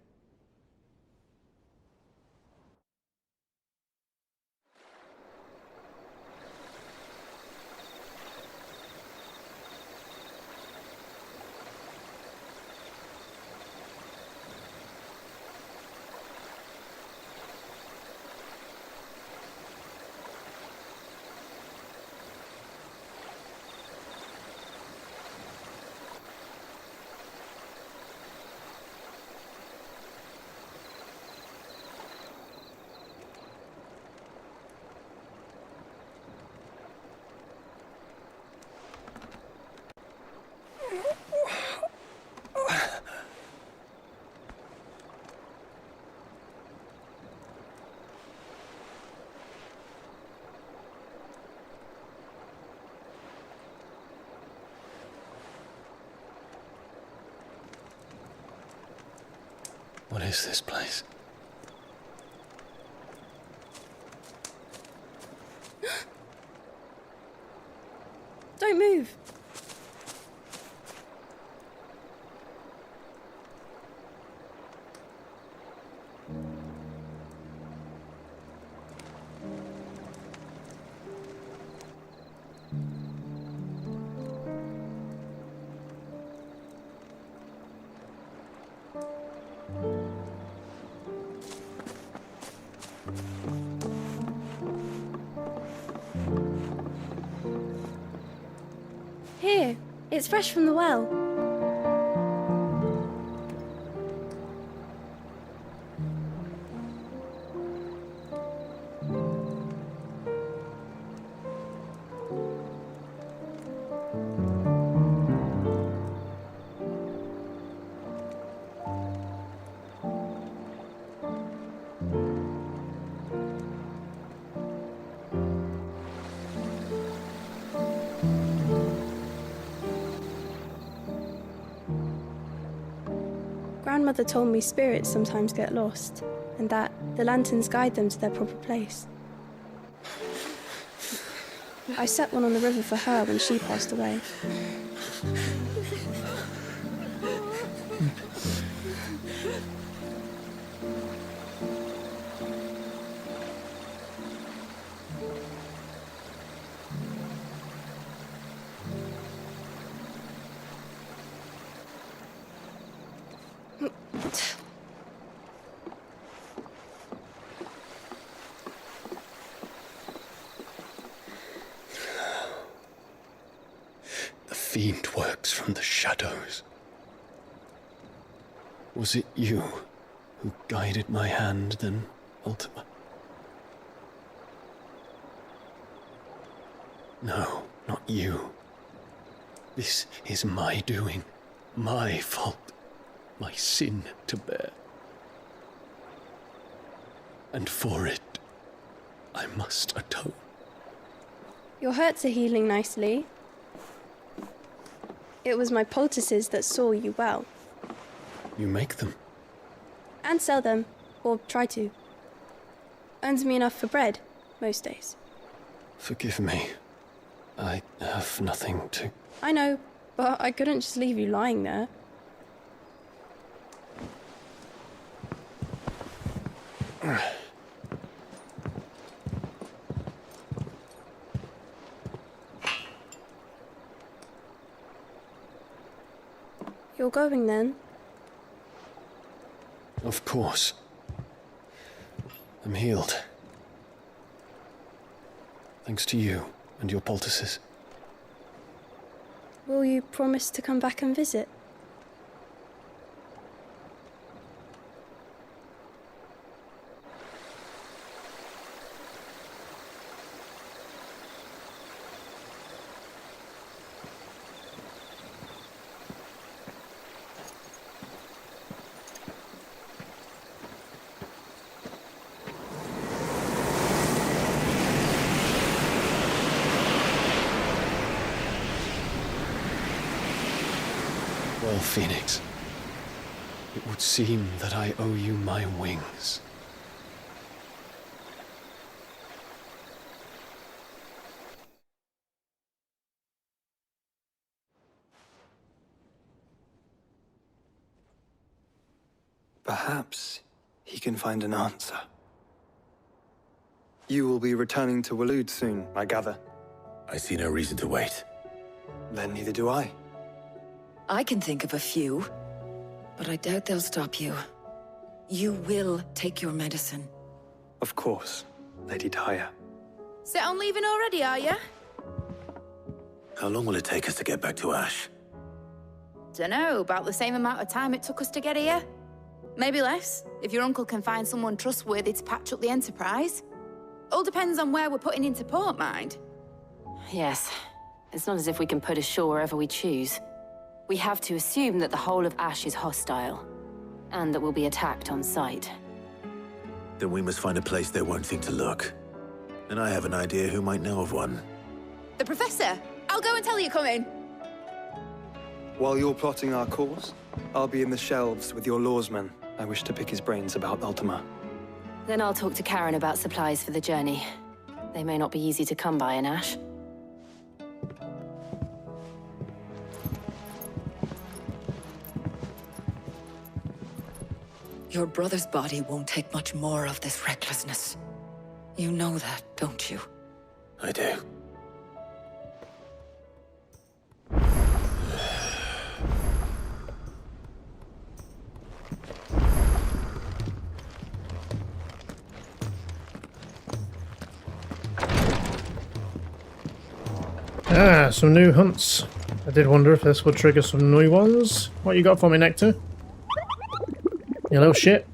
What is this place? Don't move. Here, it's fresh from the well. grandmother told me spirits sometimes get lost, and that the lanterns guide them to their proper place. I set one on the river for her when she passed away. The fiend works from the shadows. Was it you who guided my hand then, Ultima? No, not you. This is my doing, my fault, my sin to bear. And for it, I must atone. Your hurts are healing nicely. It was my poultices that saw you well. You make them? And sell them, or try to. Earns me enough for bread, most days. Forgive me. I have nothing to... I know, but I couldn't just leave you lying there. You're going then? Of course. I'm healed. Thanks to you and your poultices. Will you promise to come back and visit? Well, Phoenix, it would seem that I owe you my wings. Perhaps he can find an answer. You will be returning to Waloed soon, I gather. I see no reason to wait. Then neither do I. I can think of a few, but I doubt they'll stop you. You will take your medicine. Of course, Lady Daya. Set on leaving already, are you? How long will it take us to get back to Ash? Dunno, about the same amount of time it took us to get here. Maybe less, if your uncle can find someone trustworthy to patch up the Enterprise. All depends on where we're putting into port, mind. Yes. It's not as if we can put ashore wherever we choose. We have to assume that the whole of Ash is hostile, and that we'll be attacked on sight. Then we must find a place they won't think to look. And I have an idea who might know of one. The Professor! I'll go and tell you come in. While you're plotting our course, I'll be in the shelves with your lawsman. I wish to pick his brains about Ultima. Then I'll talk to Karen about supplies for the journey. They may not be easy to come by in Ash. Your brother's body won't take much more of this recklessness. You know that, don't you? I do. Ah, some new hunts. I did wonder if this would trigger some new ones. What you got for me, Nectar? You little shit.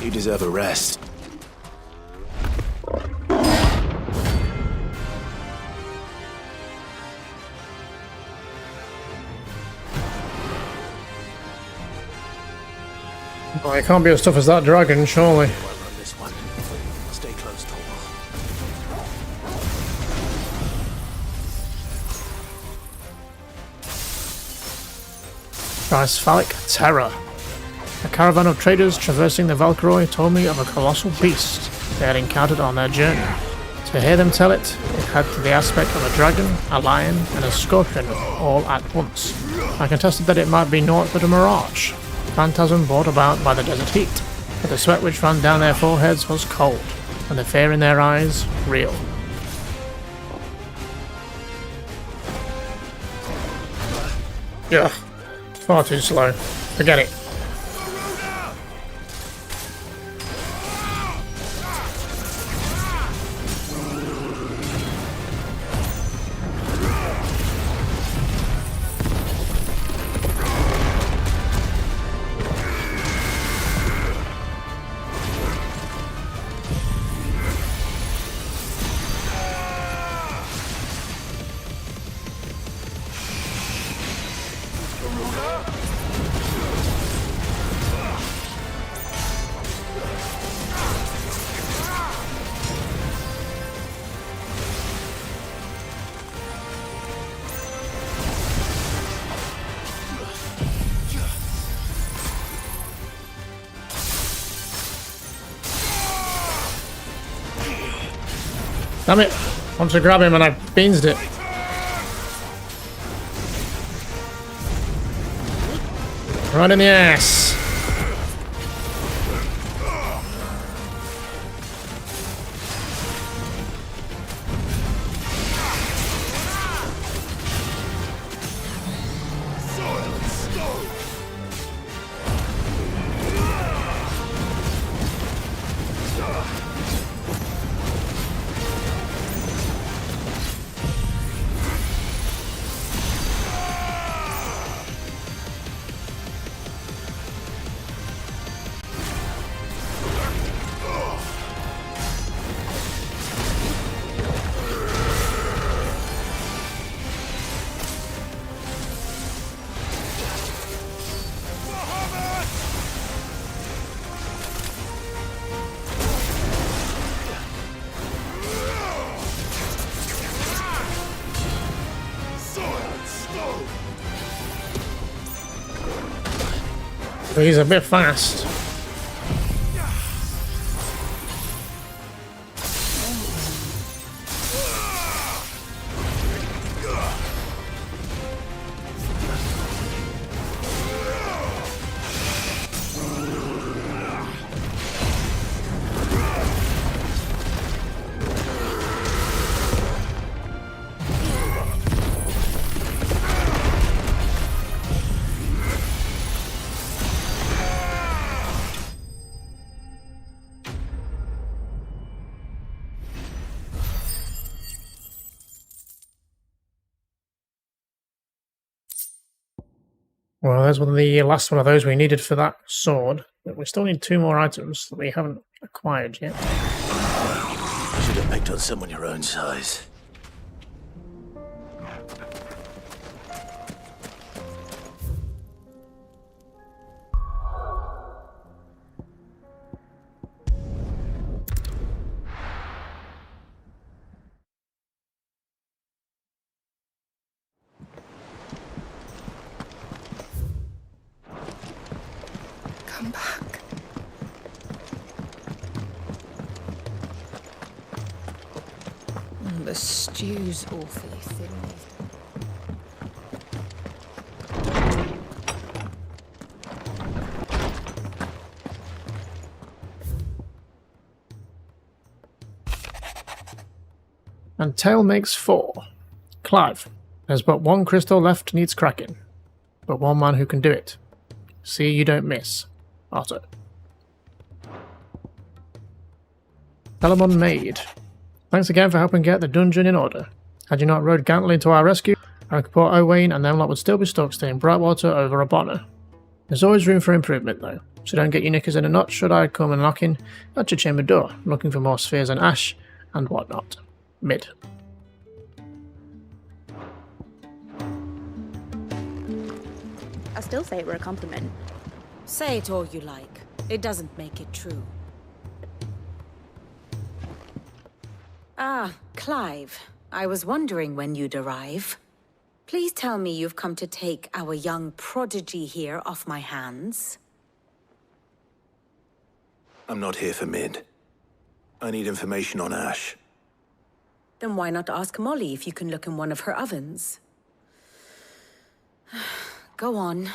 You deserve a rest. Well, it can't be as tough as that dragon, surely. This one. Stay close, Tor. Tricephalic Terror. A caravan of traders traversing the Valkyrie told me of a colossal beast they had encountered on their journey. To hear them tell it, it had the aspect of a dragon, a lion, and a scorpion all at once. I contested that it might be naught but a mirage, phantasm brought about by the desert heat, but the sweat which ran down their foreheads was cold, and the fear in their eyes real. Ugh, far too slow. Forget it. Damn it! I want to grab him and I beansed it. Right in the ass. He's a bit fast. Well, there's one of the last one of those we needed for that sword, but we still need 2 more items that we haven't acquired yet. Should have picked on someone your own size. Come back. The stew's awfully thin. And tail makes 4. Clive. There's but 1 crystal left needs cracking. But 1 man who can do it. See you don't miss. Otto. Telemon Maid. Thanks again for helping get the dungeon in order. Had you not rode gallantly to our rescue, I could put Owain and them lot would still be stuck staying Brightwater over a bonner. There's always room for improvement though, so don't get your knickers in a knot should I come and knocking at your chamber door, looking for more spheres and ash and whatnot. Mid. I still say it were a compliment. Say it all you like. It doesn't make it true. Ah, Clive. I was wondering when you'd arrive. Please tell me you've come to take our young prodigy here off my hands. I'm not here for Mid. I need information on Ash. Then why not ask Molly if you can look in one of her ovens? Go on.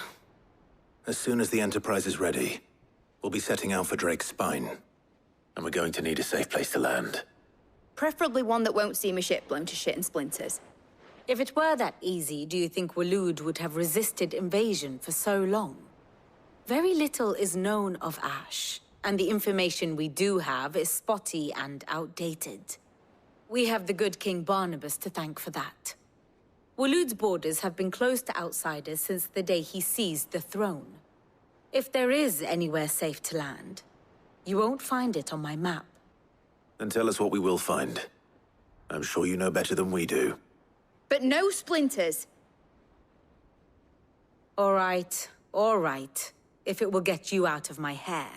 As soon as the Enterprise is ready, we'll be setting out for Drake's Spine. And we're going to need a safe place to land. Preferably one that won't see my ship blown to shit and splinters. If it were that easy, do you think Waloed would have resisted invasion for so long? Very little is known of Ash, and the information we do have is spotty and outdated. We have the good King Barnabas to thank for that. Waloed's borders have been closed to outsiders since the day he seized the throne. If there is anywhere safe to land, you won't find it on my map. Then tell us what we will find. I'm sure you know better than we do. But no splinters. All right, if it will get you out of my hair.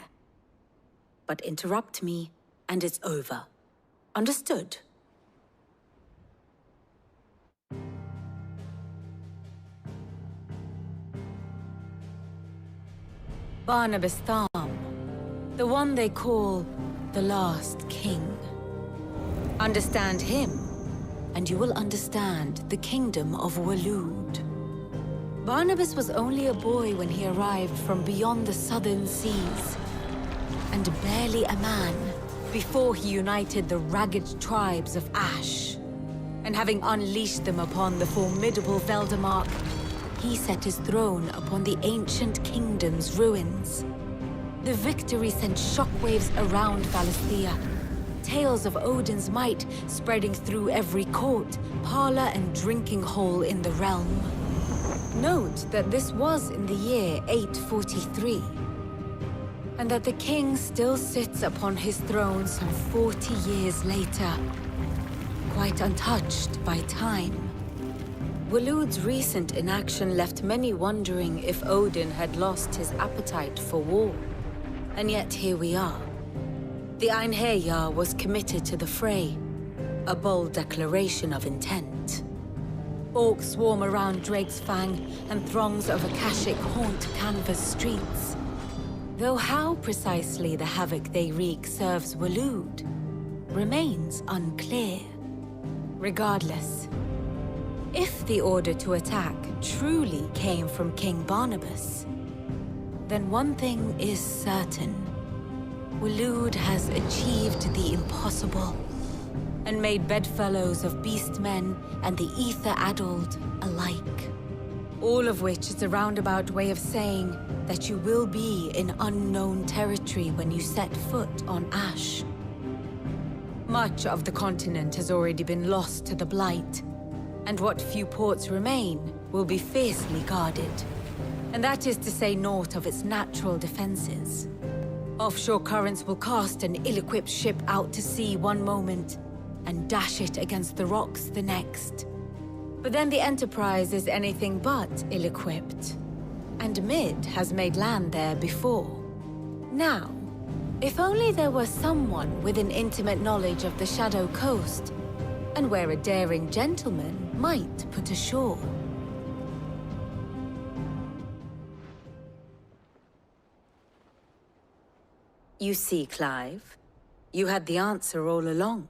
But interrupt me, and it's over. Understood? Barnabas Thom, the one they call the Last King. Understand him, and you will understand the kingdom of Waloed. Barnabas was only a boy when he arrived from beyond the southern seas, and barely a man before he united the ragged tribes of Ash. And having unleashed them upon the formidable Veldamark, he set his throne upon the ancient kingdom's ruins. The victory sent shockwaves around Valisthea, tales of Odin's might spreading through every court, parlor, and drinking hole in the realm. Note that this was in the year 843, and that the king still sits upon his throne some 40 years later, quite untouched by time. Waloed's recent inaction left many wondering if Odin had lost his appetite for war. And yet here we are. The Einherjar was committed to the fray, a bold declaration of intent. Orcs swarm around Drake's Fang, and throngs of Akashic haunt Canva's streets. Though how precisely the havoc they wreak serves Waloed remains unclear. Regardless, if the order to attack truly came from King Barnabas, then one thing is certain. Waloed has achieved the impossible, and made bedfellows of beastmen and the ether-addled alike. All of which is a roundabout way of saying that you will be in unknown territory when you set foot on Ash. Much of the continent has already been lost to the Blight, and what few ports remain will be fiercely guarded. And that is to say naught of its natural defenses. Offshore currents will cast an ill-equipped ship out to sea one moment, and dash it against the rocks the next. But then the Enterprise is anything but ill-equipped, and Mid has made land there before. Now, if only there were someone with an intimate knowledge of the Shadow Coast, and where a daring gentleman might put ashore. You see, Clive, you had the answer all along.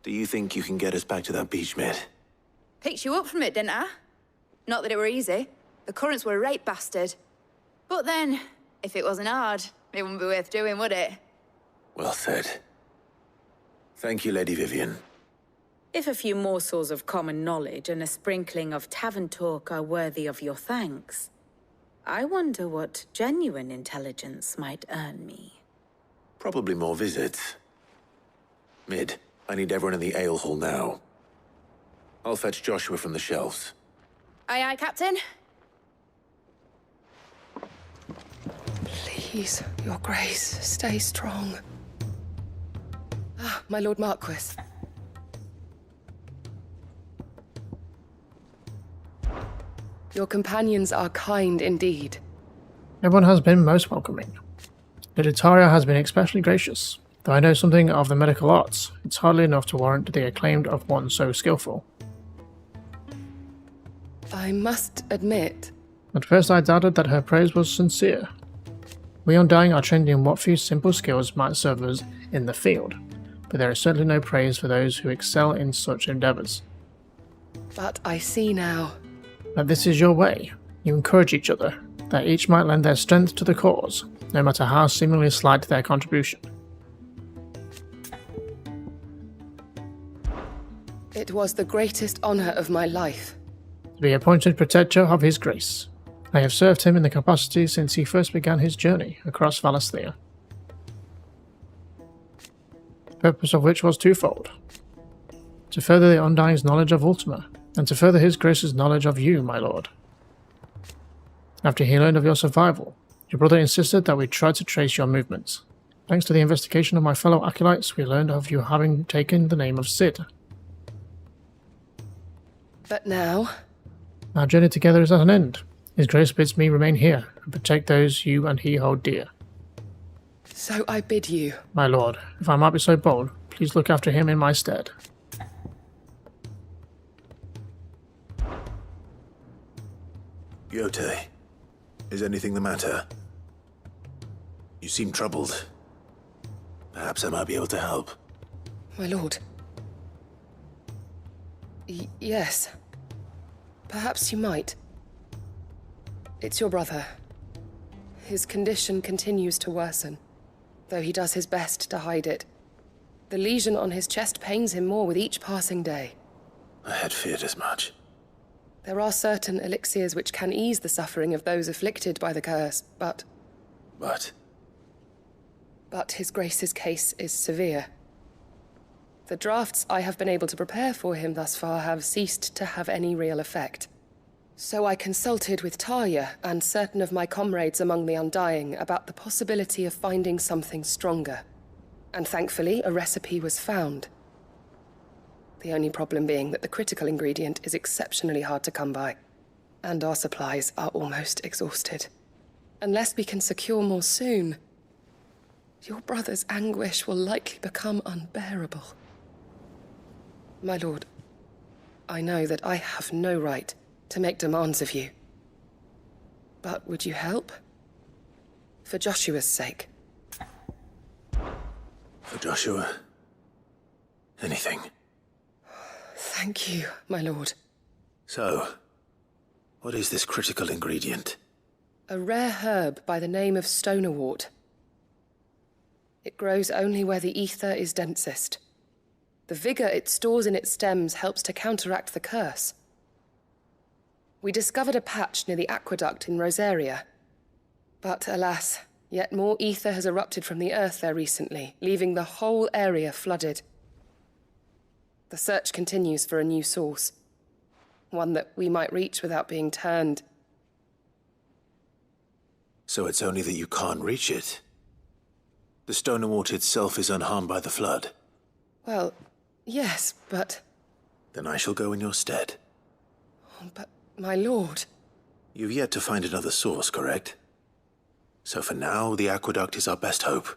Do you think you can get us back to that beach, Mid? Picked you up from it, didn't I? Not that it were easy. The currents were a right bastard. But then, if it wasn't hard, it wouldn't be worth doing, would it? Well said. Thank you, Lady Vivian. If a few morsels of common knowledge and a sprinkling of tavern talk are worthy of your thanks, I wonder what genuine intelligence might earn me. Probably more visits. Mid, I need everyone in the ale hall now. I'll fetch Joshua from the shelves. Aye, aye, Captain. Please, Your Grace, stay strong. Ah, my Lord Marquis. Your companions are kind indeed. Everyone has been most welcoming. Lady Taria has been especially gracious. Though I know something of the medical arts, it's hardly enough to warrant the acclaim of one so skillful. I must admit... At first I doubted that her praise was sincere. We Undying are trained in what few simple skills might serve us in the field, but there is certainly no praise for those who excel in such endeavours. But I see now. That this is your way. You encourage each other, that each might lend their strength to the cause, no matter how seemingly slight their contribution. It was the greatest honour of my life. To be appointed protector of his grace. I have served him in the capacity since he first began his journey across Valisthea. The purpose of which was twofold. To further the Undying's knowledge of Ultima, and to further his grace's knowledge of you, my lord. After he learned of your survival, your brother insisted that we try to trace your movements. Thanks to the investigation of my fellow acolytes, we learned of you having taken the name of Cid. But now... Our journey together is at an end. His grace bids me remain here and protect those you and he hold dear. So I bid you. My lord, if I might be so bold, please look after him in my stead. Yote, is anything the matter? You seem troubled. Perhaps I might be able to help. My lord. Yes. Perhaps you might. It's your brother. His condition continues to worsen, though he does his best to hide it. The lesion on his chest pains him more with each passing day. I had feared as much. There are certain elixirs which can ease the suffering of those afflicted by the curse, but... But his grace's case is severe. The drafts I have been able to prepare for him thus far have ceased to have any real effect. So I consulted with Talia and certain of my comrades among the Undying about the possibility of finding something stronger. And thankfully, a recipe was found. The only problem being that the critical ingredient is exceptionally hard to come by, and our supplies are almost exhausted. Unless we can secure more soon, your brother's anguish will likely become unbearable. My lord, I know that I have no right to make demands of you. But would you help? For Joshua's sake. For Joshua? Anything. Thank you, my lord. So, what is this critical ingredient? A rare herb by the name of stonerwort. It grows only where the ether is densest. The vigor it stores in its stems helps to counteract the curse. We discovered a patch near the aqueduct in Rosaria. But alas, yet more ether has erupted from the earth there recently, leaving the whole area flooded. The search continues for a new source. One that we might reach without being turned. So it's only that you can't reach it? The stonerwort itself is unharmed by the flood? Well, yes, but... Then I shall go in your stead. But, my lord... You've yet to find another source, correct? So for now, the aqueduct is our best hope.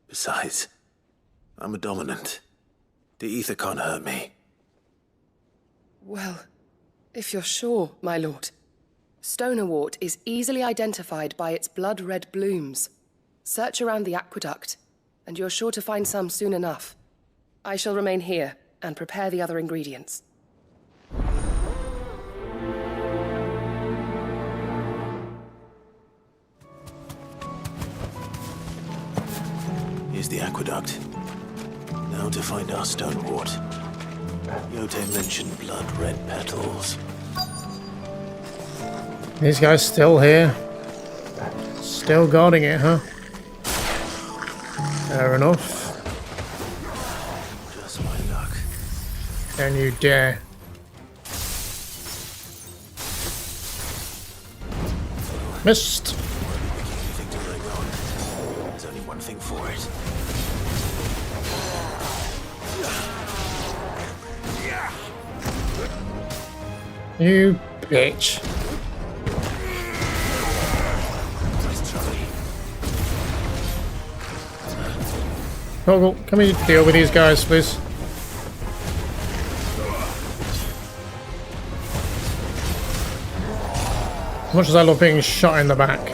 Besides, I'm a dominant. The ether can't hurt me. Well, if you're sure, my lord. Stonerwort is easily identified by its blood-red blooms. Search around the aqueduct, and you're sure to find some soon enough. I shall remain here and prepare the other ingredients. Here's the aqueduct. Now to find our stonewort. Yote mentioned blood-red petals. These guys still here. Still guarding it, huh? Fair enough. Just my luck. Don't you dare. Missed. Anything to bring on. There's only one thing for it. You bitch. Noggle, can we deal with these guys, please? As much as I love being shot in the back.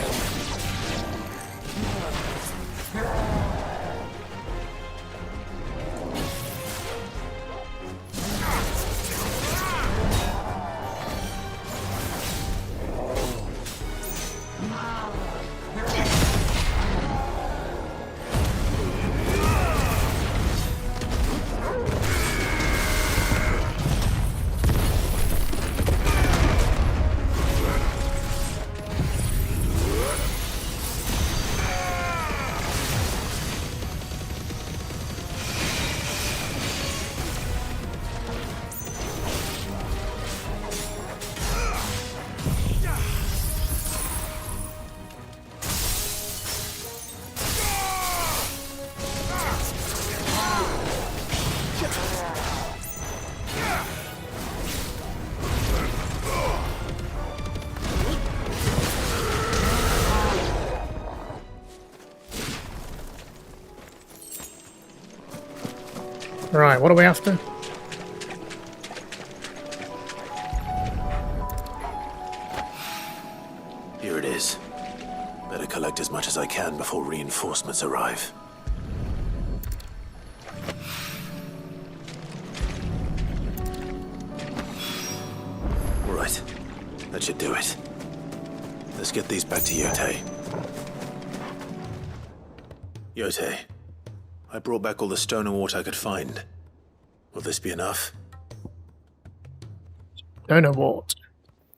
Right, what are we after? Here it is. Better collect as much as I can before reinforcements arrive. Right. That should do it. Let's get these back to Yotei. Yotei, I brought back all the stone and water I could find. Will this be enough? Donor wort.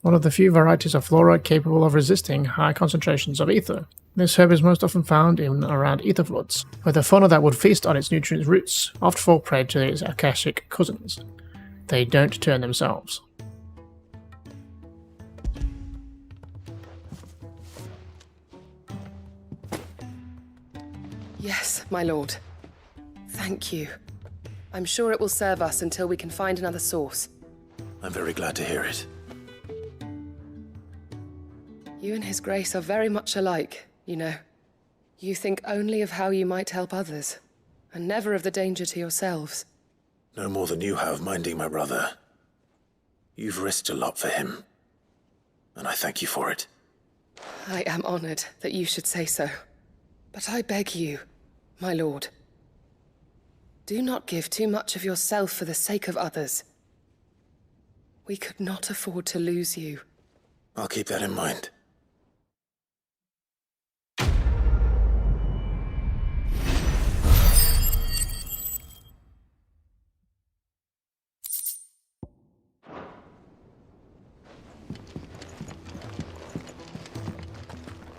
One of the few varieties of flora capable of resisting high concentrations of ether. This herb is most often found in around ether floods, where the fauna that would feast on its nutrient roots often fall prey to its akashic cousins. They don't turn themselves. Yes, my lord. Thank you. I'm sure it will serve us until we can find another source. I'm very glad to hear it. You and His Grace are very much alike, you know. You think only of how you might help others, and never of the danger to yourselves. No more than you have minding my brother. You've risked a lot for him, and I thank you for it. I am honored that you should say so. But I beg you, my lord, do not give too much of yourself for the sake of others. We could not afford to lose you. I'll keep that in mind.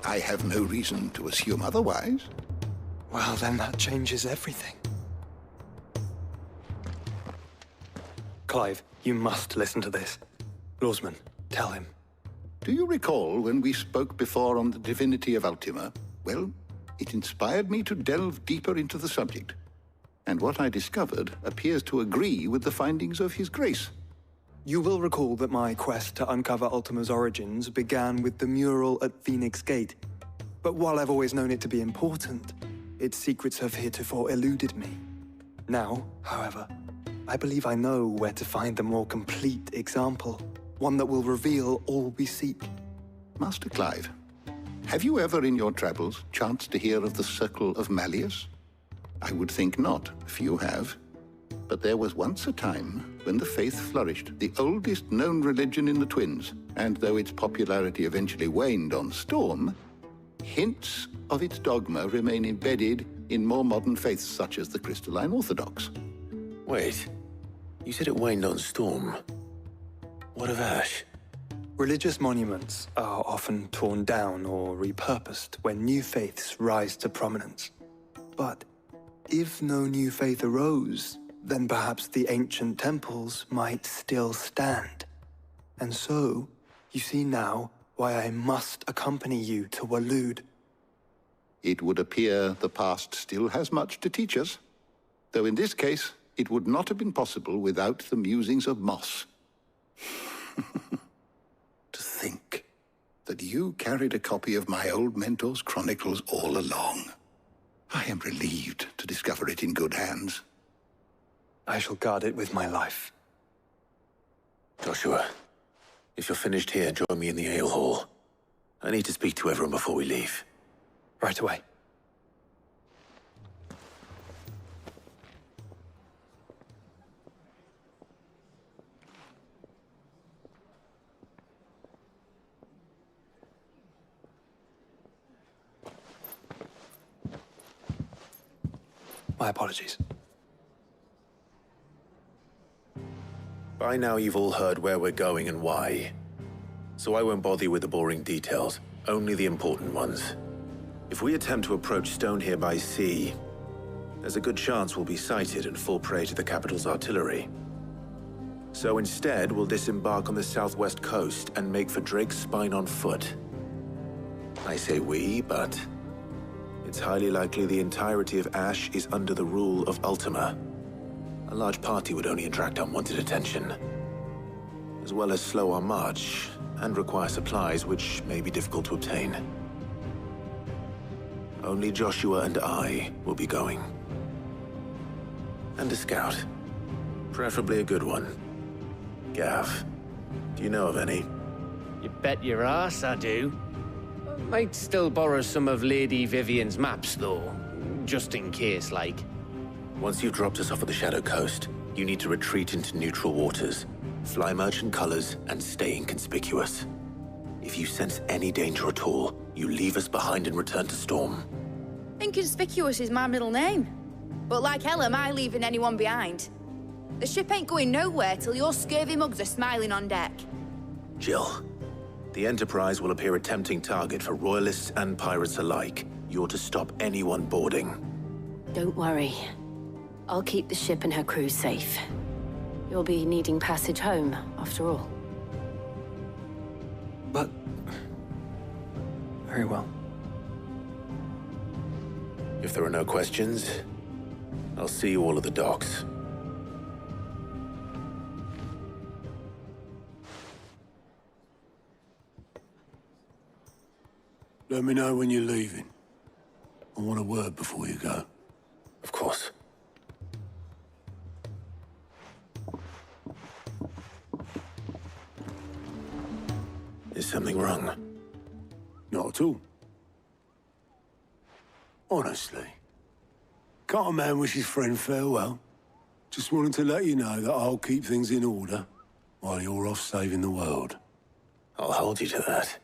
I have no reason to assume otherwise. Well, then that changes everything. Clive, you must listen to this. Lawsman, tell him. Do you recall when we spoke before on the divinity of Ultima? Well, it inspired me to delve deeper into the subject. And what I discovered appears to agree with the findings of His Grace. You will recall that my quest to uncover Ultima's origins began with the mural at Phoenix Gate. But while I've always known it to be important, its secrets have heretofore eluded me. Now, however, I believe I know where to find the more complete example, one that will reveal all we seek. Master Clive, have you ever in your travels chanced to hear of the Circle of Malleus? I would think not, few have. But there was once a time when the faith flourished, the oldest known religion in the Twins, and though its popularity eventually waned on Storm, hints of its dogma remain embedded in more modern faiths such as the Crystalline Orthodox. Wait, you said it waned on Storm. What of Ash? Religious monuments are often torn down or repurposed when new faiths rise to prominence. But if no new faith arose, then perhaps the ancient temples might still stand. And so, you see now why I must accompany you to Waloed. It would appear the past still has much to teach us, though in this case, it would not have been possible without the musings of Moss. To think that you carried a copy of my old mentor's chronicles all along. I I am relieved to discover it in good hands. I shall guard it with my life. Joshua, if you're finished here, join me in the ale hall. I need to speak to everyone before we leave. Right away. My apologies. By now you've all heard where we're going and why. So I won't bother you with the boring details, only the important ones. If we attempt to approach Stonehere by sea, there's a good chance we'll be sighted and fall prey to the capital's artillery. So instead, we'll disembark on the southwest coast and make for Drake's Spine on foot. I say we, but it's highly likely the entirety of Ash is under the rule of Ultima. A large party would only attract unwanted attention, as well as slow our march and require supplies which may be difficult to obtain. Only Joshua and I will be going. And a scout. Preferably a good one. Gav, do you know of any? You bet your ass I do. Might still borrow some of Lady Vivian's maps, though. Just in case, like. Once you've dropped us off at the Shadow Coast, you need to retreat into neutral waters, fly merchant colors, and stay inconspicuous. If you sense any danger at all, you leave us behind and return to Storm. Inconspicuous is my middle name. But like hell am I leaving anyone behind. The ship ain't going nowhere till your scurvy mugs are smiling on deck. Jill, the Enterprise will appear a tempting target for royalists and pirates alike. You're to stop anyone boarding. Don't worry. I'll keep the ship and her crew safe. You'll be needing passage home, after all. But... very well. If there are no questions, I'll see you all at the docks. Let me know when you're leaving. I want a word before you go. Of course. Is something wrong? Not at all. Honestly. Can't a man wish his friend farewell? Just wanted to let you know that I'll keep things in order while you're off saving the world. I'll hold you to that.